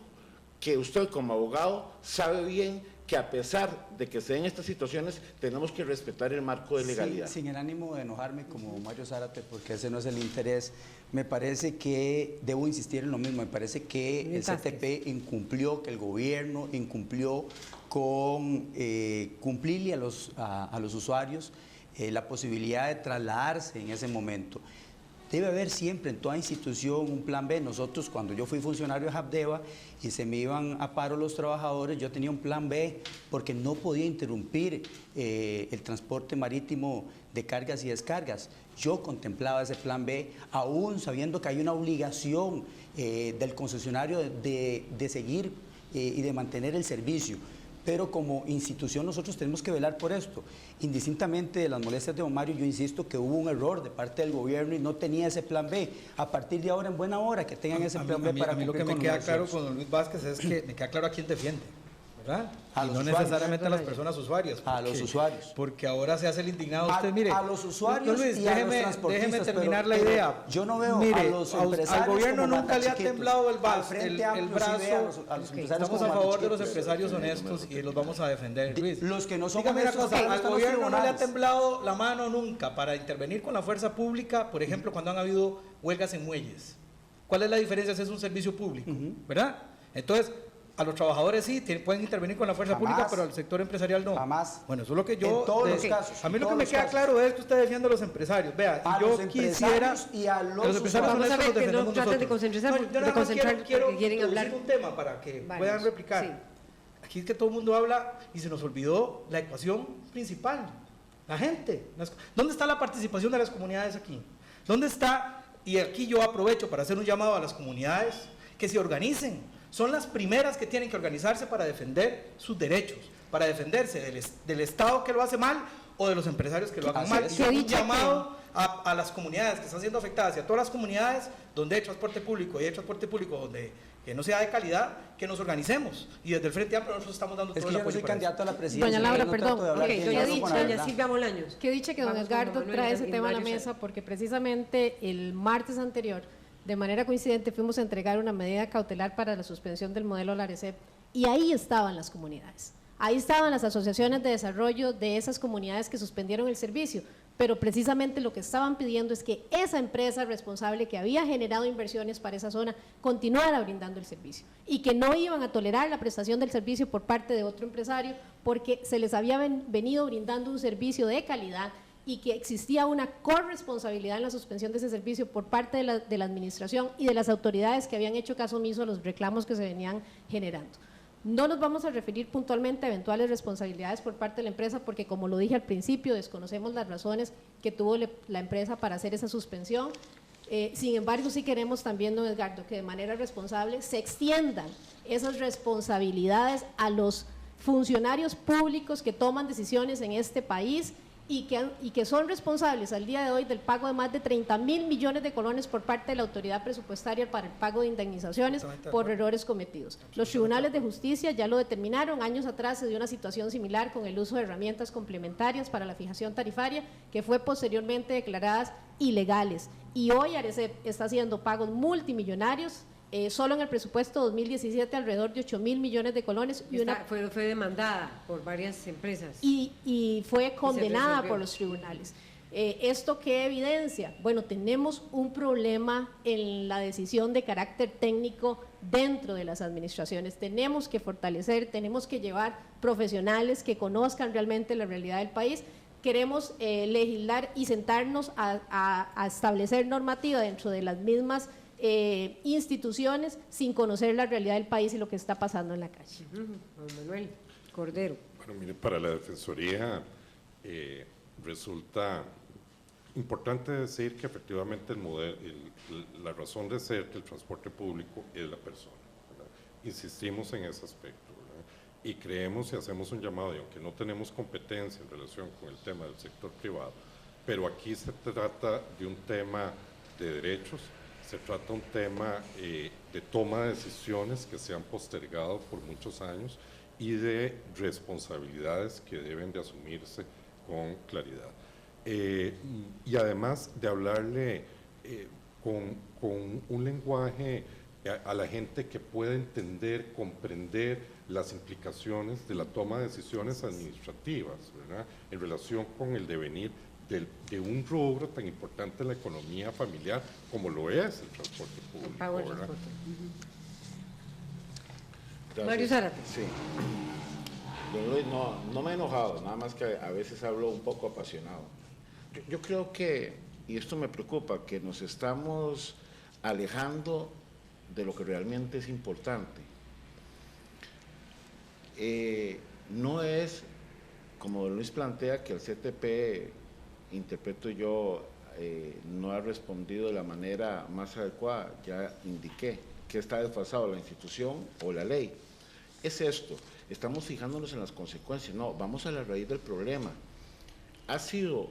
que usted como abogado sabe bien que a pesar de que se den estas situaciones tenemos que respetar el marco de legalidad. Sin el ánimo de enojarme como Mario Zárate, porque ese no es el interés, me parece que debo insistir en lo mismo, me parece que el CTP incumplió, que el gobierno incumplió con cumplirle a los usuarios la posibilidad de trasladarse en ese momento. Debe haber siempre en toda institución un plan B. Nosotros, cuando yo fui funcionario de Habdeba y se me iban a paro los trabajadores, yo tenía un plan B porque no podía interrumpir el transporte marítimo de cargas y descargas. Yo contemplaba ese plan B, aún sabiendo que hay una obligación del concesionario de seguir y de mantener el servicio. Pero como institución nosotros tenemos que velar por esto. Indistintamente de las molestias de don Mario, yo insisto que hubo un error de parte del gobierno y no tenía ese plan B. A partir de ahora, en buena hora, que tengan ese plan B para cumplir con los lo que me queda claro con don Luis Vázquez es que me queda claro a quién defiende, ¿verdad? Y no necesariamente a las personas usuarias. A los usuarios. Porque ahora se hace el indignado. Usted, mire, a los usuarios Luis, y a los transportistas. Déjeme terminar la idea. Yo no veo mire, a los empresarios al gobierno como nunca le ha temblado el brazo. A los Estamos a favor de los empresarios honestos y los vamos a defender, Luis. Los que no son Dígame una cosa, al gobierno no le ha tribunales. temblado la mano nunca para intervenir con la fuerza pública, por ejemplo, cuando han habido huelgas en muelles. ¿Cuál es la diferencia si es un servicio público? ¿Verdad? Entonces, a los trabajadores sí pueden intervenir con la fuerza pública, pero al sector empresarial no. Jamás. Bueno, eso es lo que yo... En todos los casos. A mí lo que me queda claro es que usted defiende a los empresarios. Vea, a yo los quisiera... y a los empresarios vamos a ver que no traten de concentrarse, quiero porque quieren hablar. un tema para que puedan replicar. Sí. Aquí es que todo el mundo habla y se nos olvidó la ecuación principal. La gente. ¿Dónde está la participación de las comunidades aquí? ¿Dónde está? Y aquí yo aprovecho para hacer un llamado a las comunidades que se organicen. Son las primeras que tienen que organizarse para defender sus derechos. para defenderse del Estado que lo hace mal o de los empresarios que lo hagan mal. Y un llamado a las comunidades que están siendo afectadas y a todas las comunidades donde hay transporte público y hay transporte público donde que no sea de calidad, que nos organicemos. Y desde el Frente Amplio nosotros estamos dando todo el apoyo. Es que yo no soy candidato a la presidencia. Doña Laura, perdón. Doña Silvia Bolaños. Qué dicha que don Edgardo trae ese tema a la mesa, porque precisamente el martes anterior, de manera coincidente, fuimos a entregar una medida cautelar para la suspensión del modelo LARECEP, y ahí estaban las comunidades. Ahí estaban las asociaciones de desarrollo de esas comunidades que suspendieron el servicio, pero precisamente lo que estaban pidiendo es que esa empresa responsable que había generado inversiones para esa zona continuara brindando el servicio y que no iban a tolerar la prestación del servicio por parte de otro empresario porque se les había venido brindando un servicio de calidad y que existía una corresponsabilidad en la suspensión de ese servicio por parte de la administración y de las autoridades que habían hecho caso omiso a los reclamos que se venían generando. No nos vamos a referir puntualmente a eventuales responsabilidades por parte de la empresa porque, como lo dije al principio, desconocemos las razones que tuvo la empresa para hacer esa suspensión. Sin embargo, sí queremos también, don Edgardo, que de manera responsable se extiendan esas responsabilidades a los funcionarios públicos que toman decisiones en este país y que son responsables al día de hoy del pago de más de 30.000 millones de colones por parte de la autoridad presupuestaria para el pago de indemnizaciones por errores cometidos. Los tribunales de justicia ya lo determinaron, años atrás se dio una situación similar con el uso de herramientas complementarias para la fijación tarifaria que fue posteriormente declaradas ilegales, y hoy ARECEP está haciendo pagos multimillonarios. Solo en el presupuesto 2017 alrededor de 8.000 millones de colones fue demandada por varias empresas y fue condenada por los tribunales. ¿Esto qué evidencia? Bueno, tenemos un problema en la decisión de carácter técnico dentro de las administraciones. Tenemos que fortalecer, tenemos que llevar profesionales que conozcan realmente la realidad del país. Queremos legislar y sentarnos a establecer normativa dentro de las mismas instituciones sin conocer la realidad del país y lo que está pasando en la calle. Don Manuel Cordero. Bueno, mire, para la Defensoría resulta importante decir que efectivamente la razón de ser del transporte público es la persona, ¿verdad? Insistimos en ese aspecto, ¿verdad? Y creemos y hacemos un llamado, y aunque no tenemos competencia en relación con el tema del sector privado, pero aquí se trata de un tema de derechos. Se trata de un tema de toma de decisiones que se han postergado por muchos años y de responsabilidades que deben de asumirse con claridad. Y además de hablarle con un lenguaje a la gente que pueda entender, comprender las implicaciones de la toma de decisiones administrativas, ¿verdad?, en relación con el devenir de un rubro tan importante en la economía familiar como lo es el transporte público. Pago el transporte. Mario Zárate. Sí. Don Luis, no me he enojado, nada más que a veces hablo un poco apasionado. Yo creo que, y esto me preocupa, que nos estamos alejando de lo que realmente es importante. No es, como don Luis plantea, que el CTP, interpreto yo, no ha respondido de la manera más adecuada. Ya indiqué que está desfasado la institución o la ley. Es esto, estamos fijándonos en las consecuencias, no, vamos a la raíz del problema. Ha sido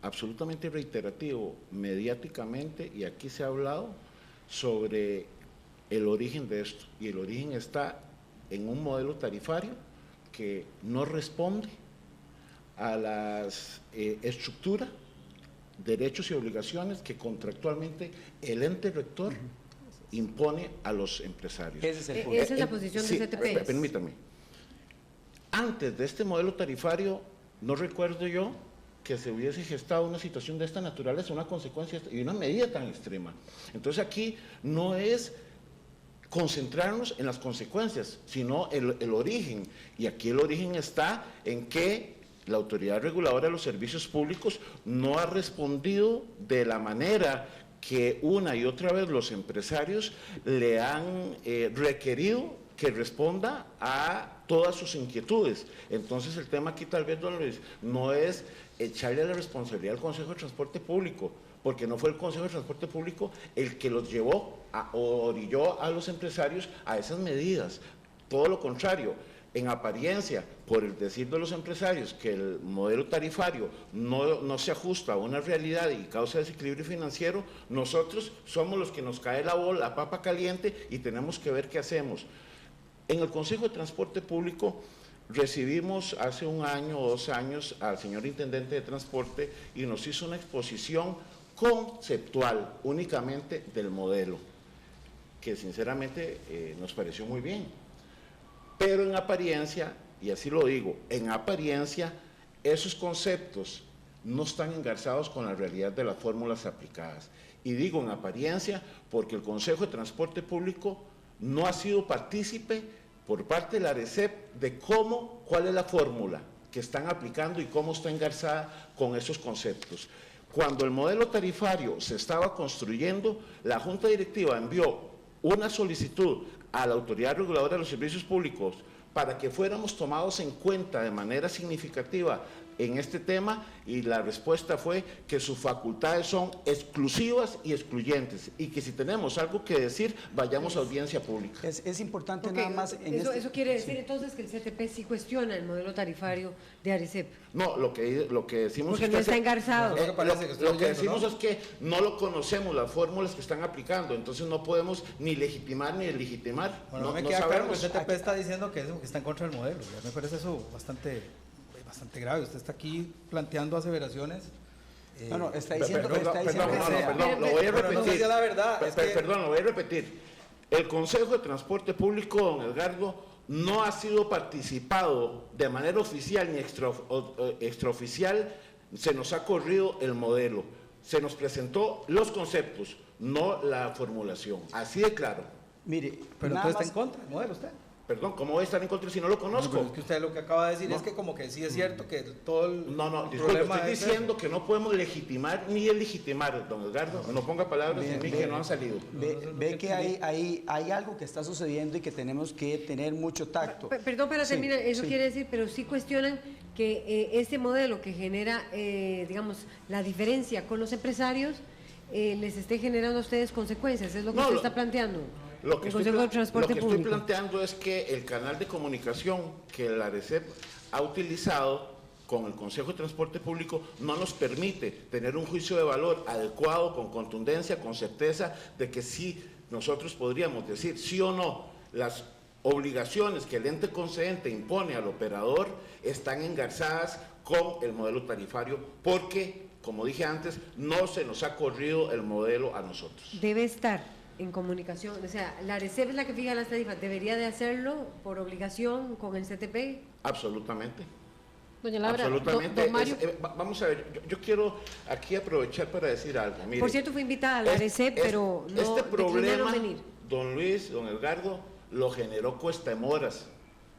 absolutamente reiterativo mediáticamente, y aquí se ha hablado sobre el origen de esto, y el origen está en un modelo tarifario que no responde a las estructuras, derechos y obligaciones que contractualmente el ente rector impone a los empresarios. Esa es la posición del CTP. Permítame. Antes de este modelo tarifario, no recuerdo yo que se hubiese gestado una situación de esta naturaleza, una consecuencia y una medida tan extrema. Entonces aquí no es concentrarnos en las consecuencias, sino el origen. Y aquí el origen está en que la Autoridad Reguladora de los Servicios Públicos no ha respondido de la manera que una y otra vez los empresarios le han requerido que responda a todas sus inquietudes. Entonces el tema aquí tal vez, don Luis, no es echarle la responsabilidad al Consejo de Transporte Público, porque no fue el Consejo de Transporte Público el que los llevó o orilló a los empresarios a esas medidas. Todo lo contrario, en apariencia, por el decir de los empresarios, que el modelo tarifario no se ajusta a una realidad y causa desequilibrio financiero, nosotros somos los que nos cae la papa caliente y tenemos que ver qué hacemos. En el Consejo de Transporte Público recibimos hace 1 año o 2 años al señor Intendente de Transporte y nos hizo una exposición conceptual únicamente del modelo, que sinceramente nos pareció muy bien. Pero en apariencia, y así lo digo, en apariencia, esos conceptos no están engarzados con la realidad de las fórmulas aplicadas. Y digo en apariencia porque el Consejo de Transporte Público no ha sido partícipe por parte de la ARECEP de cuál es la fórmula que están aplicando y cómo está engarzada con esos conceptos. Cuando el modelo tarifario se estaba construyendo, la Junta Directiva envió una solicitud a la Autoridad Reguladora de los Servicios Públicos para que fuéramos tomados en cuenta de manera significativa en este tema, y la respuesta fue que sus facultades son exclusivas y excluyentes y que si tenemos algo que decir, vayamos a audiencia pública. Es importante Okay, nada más... eso quiere decir entonces que el CTP sí cuestiona el modelo tarifario de ARECEP. No, lo que decimos porque es no está engarzado. Lo que decimos es que no lo conocemos, las fórmulas que están aplicando, entonces no podemos ni legitimar ni deslegitimar. Bueno, no, me no queda claro que el sabemos. CTP está diciendo que está en contra del modelo. Ya me parece eso bastante grave. Usted está aquí planteando aseveraciones. No, está diciendo que Perdón, lo voy a repetir. No sé si es la verdad. Perdón, lo voy a repetir. El Consejo de Transporte Público, don Edgardo, no ha sido participado de manera oficial ni extraoficial. Se nos ha corrido el modelo. Se nos presentó los conceptos, no la formulación. Así de claro. Mire, pero usted está en contra del modelo, usted. Perdón, ¿cómo voy a estar en contra si no lo conozco? No, pero es que usted lo que acaba de decir es que como que sí es cierto que todo el disculpe, estoy diciendo que no podemos legitimar ni deslegitimar, don Edgardo, no ponga palabras en mí que no han salido. Ve que hay algo que está sucediendo y que tenemos que tener mucho tacto. Perdón, para terminar, eso quiere decir, pero sí cuestionan que este modelo que genera, digamos, la diferencia con los empresarios, les esté generando a ustedes consecuencias, es lo que usted está planteando. Lo que estoy planteando es que el canal de comunicación que la ARECEP ha utilizado con el Consejo de Transporte Público no nos permite tener un juicio de valor adecuado, con contundencia, con certeza de que sí nosotros podríamos decir sí o no las obligaciones que el ente concedente impone al operador están engarzadas con el modelo tarifario, porque, como dije antes, no se nos ha corrido el modelo a nosotros. Debe estar en comunicación, o sea, la ARECEP es la que fija las tarifas, ¿debería de hacerlo por obligación con el CTP? Absolutamente. Doña Laura, absolutamente. Don Mario, vamos a ver, yo quiero aquí aprovechar para decir algo. Mire, por cierto, fue invitada a la ARECEP, pero no este problema, venir. don Luis, don Edgardo, lo generó Cuesta de Moras.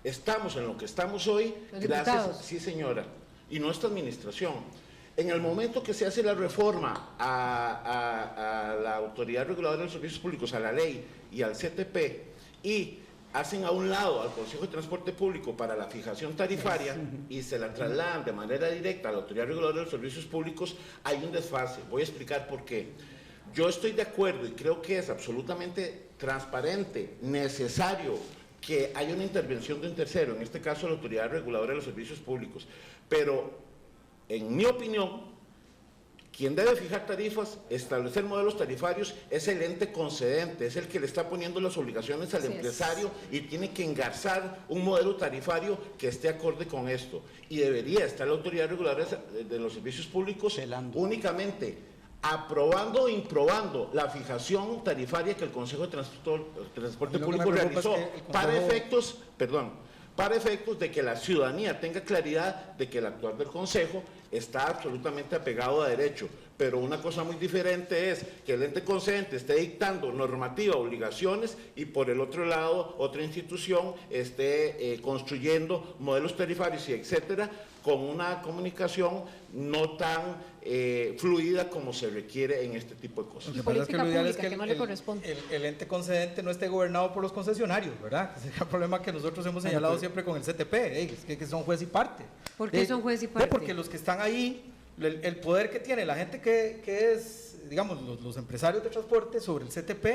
Estamos en lo que estamos hoy, gracias, sí señora, y nuestra administración. En el momento que se hace la reforma a la Autoridad Reguladora de los Servicios Públicos, a la ley y al CTP, y hacen a un lado al Consejo de Transporte Público para la fijación tarifaria y se la trasladan de manera directa a la Autoridad Reguladora de los Servicios Públicos, hay un desfase. Voy a explicar por qué. Yo estoy de acuerdo y creo que es absolutamente transparente, necesario que haya una intervención de un tercero, en este caso la Autoridad Reguladora de los Servicios Públicos, pero en mi opinión, quien debe fijar tarifas, establecer modelos tarifarios, es el ente concedente, es el que le está poniendo las obligaciones al empresario y tiene que engarzar un modelo tarifario que esté acorde con esto. Y debería estar la Autoridad Reguladora de los Servicios Públicos únicamente aprobando o improbando la fijación tarifaria que el Consejo de Transporte Público realizó para efectos, para efectos de que la ciudadanía tenga claridad de que el actuar del Consejo está absolutamente apegado a derecho. Pero una cosa muy diferente es que el ente concedente esté dictando normativa, obligaciones, y por el otro lado otra institución esté construyendo modelos tarifarios y etcétera, con una comunicación no tan fluida como se requiere en este tipo de cosas. Lo que pasa es que lo ideal es que el ente concedente no esté gobernado por los concesionarios, ¿verdad? Ese es el problema que nosotros hemos señalado siempre con el CTP, es que son juez y parte. ¿Por qué son juez y parte? Porque los que están ahí, el poder que tiene la gente que es, digamos, los empresarios de transporte sobre el CTP,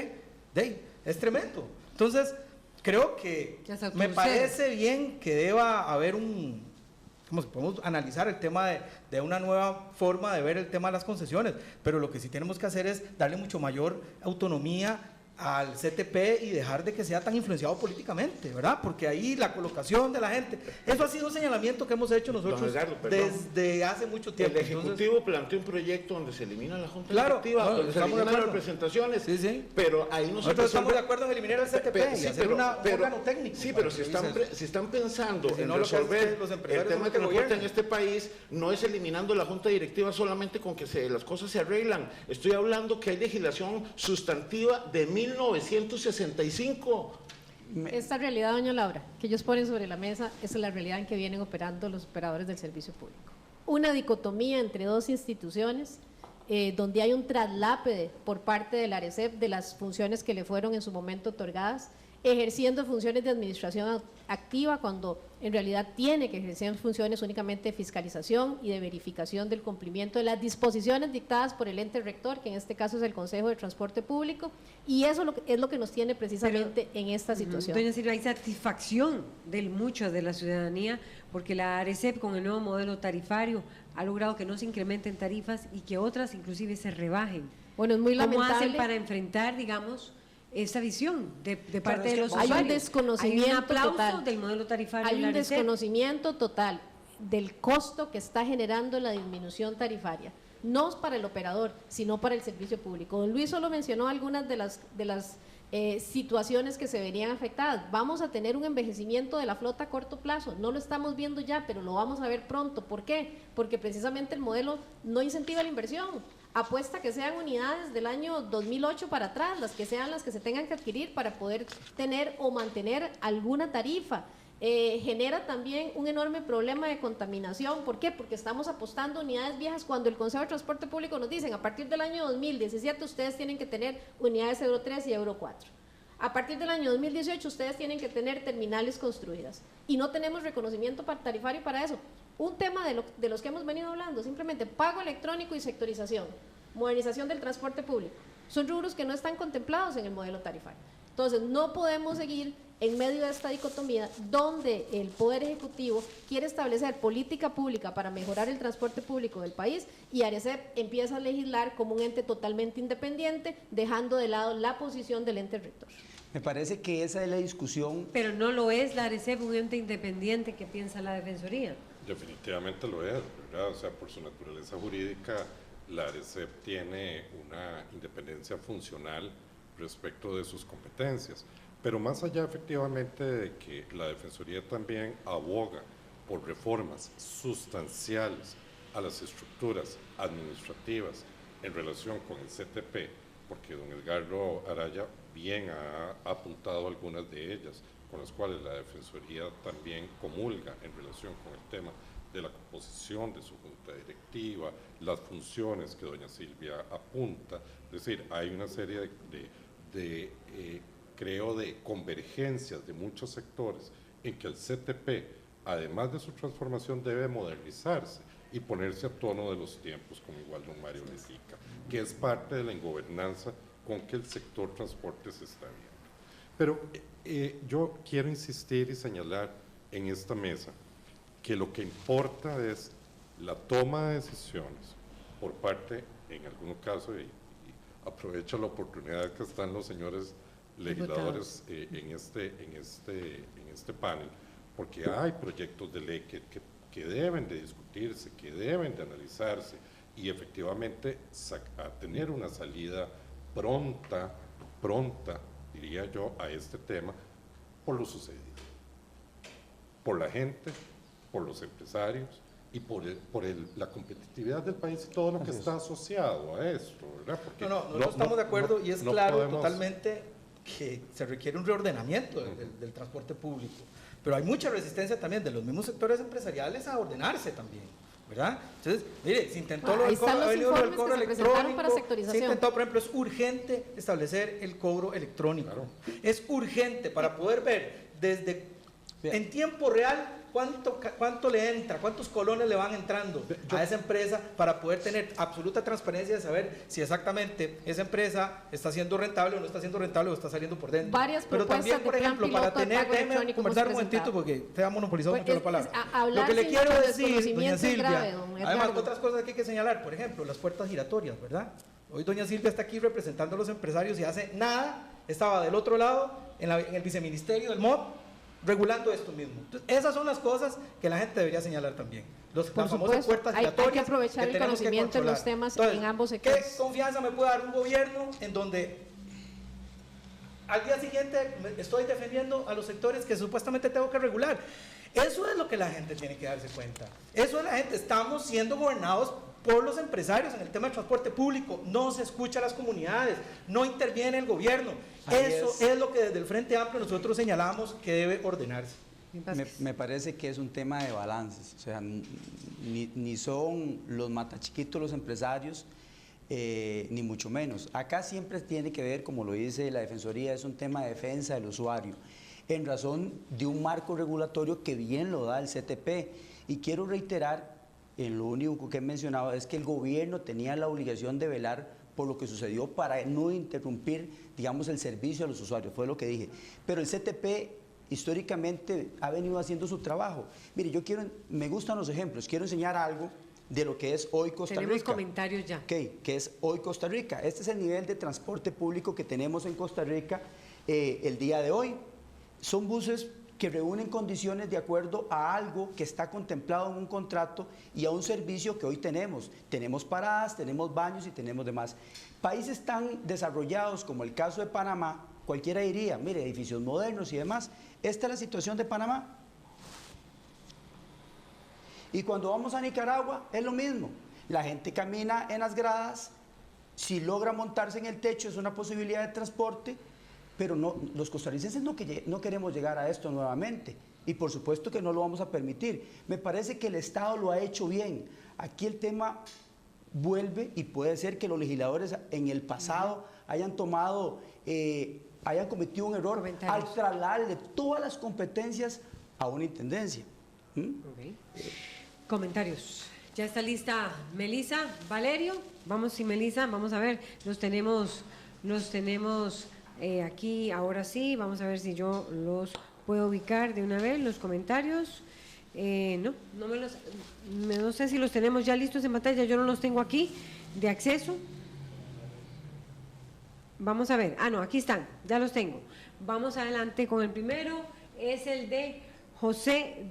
es tremendo. Entonces, creo que Las me autobuseras. parece bien que deba haber como si podemos analizar el tema de una nueva forma de ver el tema de las concesiones, pero lo que sí tenemos que hacer es darle mucho mayor autonomía al CTP y dejar de que sea tan influenciado políticamente, ¿verdad? Porque ahí la colocación de la gente, eso ha sido un señalamiento que hemos hecho nosotros desde hace mucho tiempo. El Ejecutivo planteó un proyecto donde se elimina la Junta Claro, Directiva, no, donde se estamos de eliminan las acuerdo. representaciones, Sí, sí. pero ahí no se Nosotros estamos resuelve- de acuerdo en eliminar el CTP y hacer un órgano técnico. Sí, para pero que si revise están pensando Porque si en no, lo que hace es resolver que los el empresarios tema son de los que transporte en gobiernan. este país, no es eliminando la Junta Directiva solamente con que las cosas se arreglan. Estoy hablando que hay legislación sustantiva de 1965. Esta realidad, doña Laura, que ellos ponen sobre la mesa, es la realidad en que vienen operando los operadores del servicio público. Una dicotomía entre dos instituciones, donde hay un traslápe por parte del ARECEP de las funciones que le fueron en su momento otorgadas, ejerciendo funciones de administración activa cuando en realidad tiene que ejercer funciones únicamente de fiscalización y de verificación del cumplimiento de las disposiciones dictadas por el ente rector, que en este caso es el Consejo de Transporte Público, y eso es lo que nos tiene precisamente en esta situación. Doña Silvia, hay satisfacción de mucha de la ciudadanía porque la ARECEP con el nuevo modelo tarifario ha logrado que no se incrementen tarifas y que otras inclusive se rebajen. Bueno, es muy ¿Cómo lamentable. hacen para enfrentar, digamos, esta visión de parte de los hay usuarios? un desconocimiento Hay un aplauso total del modelo tarifario. Hay de la un ARECEP. desconocimiento total del costo que está generando la disminución tarifaria, no para el operador, sino para el servicio público. Don Luis solo mencionó algunas de las situaciones que se verían afectadas. Vamos a tener un envejecimiento de la flota a corto plazo, no lo estamos viendo ya, pero lo vamos a ver pronto. ¿Por qué? Porque precisamente el modelo no incentiva la inversión, apuesta que sean unidades del año 2008 para atrás, las que sean las que se tengan que adquirir para poder tener o mantener alguna tarifa. Genera también un enorme problema de contaminación. ¿Por qué? Porque estamos apostando a unidades viejas cuando el Consejo de Transporte Público nos dicen a partir del año 2017 ustedes tienen que tener unidades Euro 3 y Euro 4. A partir del año 2018 ustedes tienen que tener terminales construidas y no tenemos reconocimiento tarifario para eso. Un tema de los que hemos venido hablando, simplemente pago electrónico y sectorización, modernización del transporte público, son rubros que no están contemplados en el modelo tarifario. Entonces no podemos seguir en medio de esta dicotomía donde el Poder Ejecutivo quiere establecer política pública para mejorar el transporte público del país y ARECEP empieza a legislar como un ente totalmente independiente, dejando de lado la posición del ente rector. Me parece que esa es la discusión. Pero no lo es la ARECEP, un ente independiente que piensa la Defensoría. Definitivamente lo es, ¿verdad? O sea, por su naturaleza jurídica, la ARECEP tiene una independencia funcional respecto de sus competencias. Pero más allá efectivamente de que la Defensoría también aboga por reformas sustanciales a las estructuras administrativas en relación con el CTP, porque don Edgardo Araya bien ha apuntado algunas de ellas, con las cuales la Defensoría también comulga en relación con el tema de la composición de su junta directiva, las funciones que doña Silvia apunta. Es decir, hay una serie creo, de convergencias de muchos sectores en que el CTP, además de su transformación, debe modernizarse y ponerse a tono de los tiempos, como igual don Mario le indica, que es parte de la ingobernanza con que el sector transporte se está viendo. Pero yo quiero insistir y señalar en esta mesa que lo que importa es la toma de decisiones por parte, en algunos casos, y aprovecho la oportunidad que están los señores legisladores en este panel, porque hay proyectos de ley que deben de discutirse, que deben de analizarse y efectivamente a tener una salida pronta, diría yo, a este tema por lo sucedido, por la gente, por los empresarios y por la competitividad del país y todo lo que está asociado a esto, ¿verdad? Porque no estamos de acuerdo y es claro totalmente que se requiere un reordenamiento del transporte público, pero hay mucha resistencia también de los mismos sectores empresariales a ordenarse también, ¿verdad? Entonces, mire, se intentó lo del cobro electrónico, se intentó, por ejemplo, es urgente establecer el cobro electrónico, es urgente para poder ver en tiempo real cuánto le entra, cuántos colones le van entrando a esa empresa para poder tener absoluta transparencia de saber si exactamente esa empresa está siendo rentable o no está siendo rentable o está saliendo por dentro. Varias Pero también, por ejemplo, para tener, déjeme conversar un momentito porque te ha monopolizado mucho la palabra. Lo que le quiero decir, doña Silvia, además otras cosas que hay que señalar, por ejemplo, las puertas giratorias, ¿verdad? Hoy doña Silvia está aquí representando a los empresarios y hace nada, estaba del otro lado, en el viceministerio del MOD, regulando esto mismo. Entonces, esas son las cosas que la gente debería señalar también. Las famosas puertas giratorias. Hay que aprovechar el conocimiento en los temas. Entonces, en ambos sectores. ¿Qué confianza me puede dar un gobierno en donde al día siguiente estoy defendiendo a los sectores que supuestamente tengo que regular? Eso es lo que la gente tiene que darse cuenta. Eso es la gente. Estamos siendo gobernados por los empresarios en el tema del transporte público. No se escucha a las comunidades, no interviene el gobierno. Eso es lo que desde el Frente Amplio nosotros señalamos que debe ordenarse. Me parece que es un tema de balances, o sea, ni son los matachiquitos los empresarios, ni mucho menos. Acá siempre tiene que ver, como lo dice la Defensoría, es un tema de defensa del usuario, en razón de un marco regulatorio que bien lo da el CTP. Y quiero reiterar, en lo único que he mencionado, es que el gobierno tenía la obligación de velar por lo que sucedió para no interrumpir, digamos, el servicio a los usuarios, fue lo que dije. Pero el CTP históricamente ha venido haciendo su trabajo. Mire, me gustan los ejemplos, quiero enseñar algo de lo que es hoy Costa Rica. Tenemos comentarios ya. ¿Qué es hoy Costa Rica? Este es el nivel de transporte público que tenemos en Costa Rica el día de hoy. Son buses que reúnen condiciones de acuerdo a algo que está contemplado en un contrato y a un servicio que hoy tenemos. Tenemos paradas, tenemos baños y tenemos demás. Países tan desarrollados como el caso de Panamá, cualquiera diría, mire, edificios modernos y demás. Esta es la situación de Panamá. Y cuando vamos a Nicaragua es lo mismo. La gente camina en las gradas, si logra montarse en el techo es una posibilidad de transporte, pero no, los costarricenses no queremos llegar a esto nuevamente. Y por supuesto que no lo vamos a permitir. Me parece que el Estado lo ha hecho bien. Aquí el tema vuelve y puede ser que los legisladores en el pasado hayan cometido un error al trasladarle todas las competencias a una intendencia. Comentarios. Ya está lista Melisa, Valerio. Vamos, sí, Melisa, vamos a ver. Los tenemos aquí, ahora sí. Vamos a ver si yo los puedo ubicar de una vez, los comentarios. No sé si los tenemos ya listos en pantalla. Yo no los tengo aquí de acceso. Vamos a ver. No, aquí están, ya los tengo. Vamos adelante con el primero. Es el de José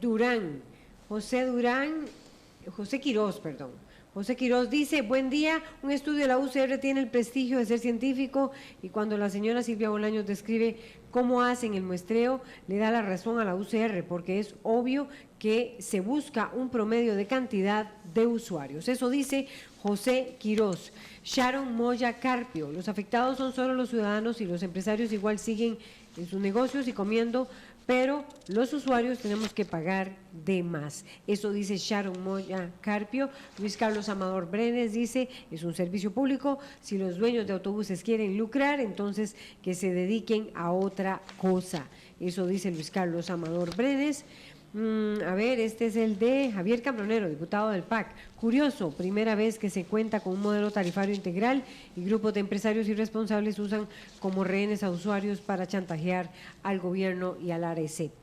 Quiroz, perdón. José Quiroz dice, buen día, un estudio de la UCR tiene el prestigio de ser científico y cuando la señora Silvia Bolaños describe cómo hacen el muestreo, le da la razón a la UCR porque es obvio que se busca un promedio de cantidad de usuarios. Eso dice José Quiroz. Sharon Moya Carpio, los afectados son solo los ciudadanos y los empresarios igual siguen en sus negocios y comiendo, pero los usuarios tenemos que pagar de más. Eso dice Sharon Moya Carpio. Luis Carlos Amador Brenes dice, es un servicio público, si los dueños de autobuses quieren lucrar, entonces que se dediquen a otra cosa. Eso dice Luis Carlos Amador Brenes. A ver, este es el de Javier Cambronero, diputado del PAC. Curioso, primera vez que se cuenta con un modelo tarifario integral y grupos de empresarios irresponsables usan como rehenes a usuarios para chantajear al gobierno y al ARECEP.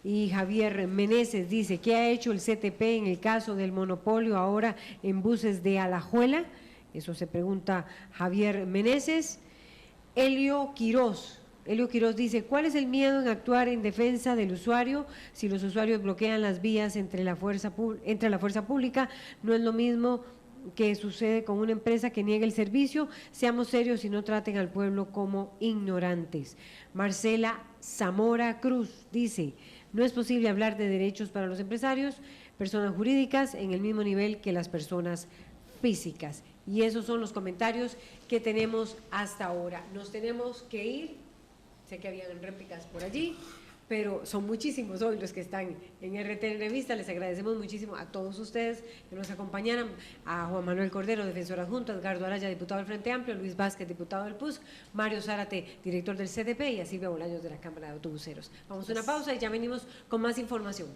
Y Javier Meneses dice, ¿qué ha hecho el CTP en el caso del monopolio ahora en buses de Alajuela? Eso se pregunta Javier Meneses. Elio Quiroz dice, ¿cuál es el miedo en actuar en defensa del usuario si los usuarios bloquean las vías entre la fuerza pública? No es lo mismo que sucede con una empresa que niega el servicio. Seamos serios y no traten al pueblo como ignorantes. Marcela Zamora Cruz dice, no es posible hablar de derechos para los empresarios, personas jurídicas, en el mismo nivel que las personas físicas. Y esos son los comentarios que tenemos hasta ahora. Nos tenemos que ir. Sé que habían réplicas por allí, pero son muchísimos hoy los que están en RT en Revista. Les agradecemos muchísimo a todos ustedes que nos acompañaron, a Juan Manuel Cordero, defensor adjunto, a Edgardo Araya, diputado del Frente Amplio, Luis Vázquez, diputado del PUSC, Mario Zárate, director del CDP, y a Silvia Bolaños de la Cámara de Autobuseros. Vamos a una pausa y ya venimos con más información.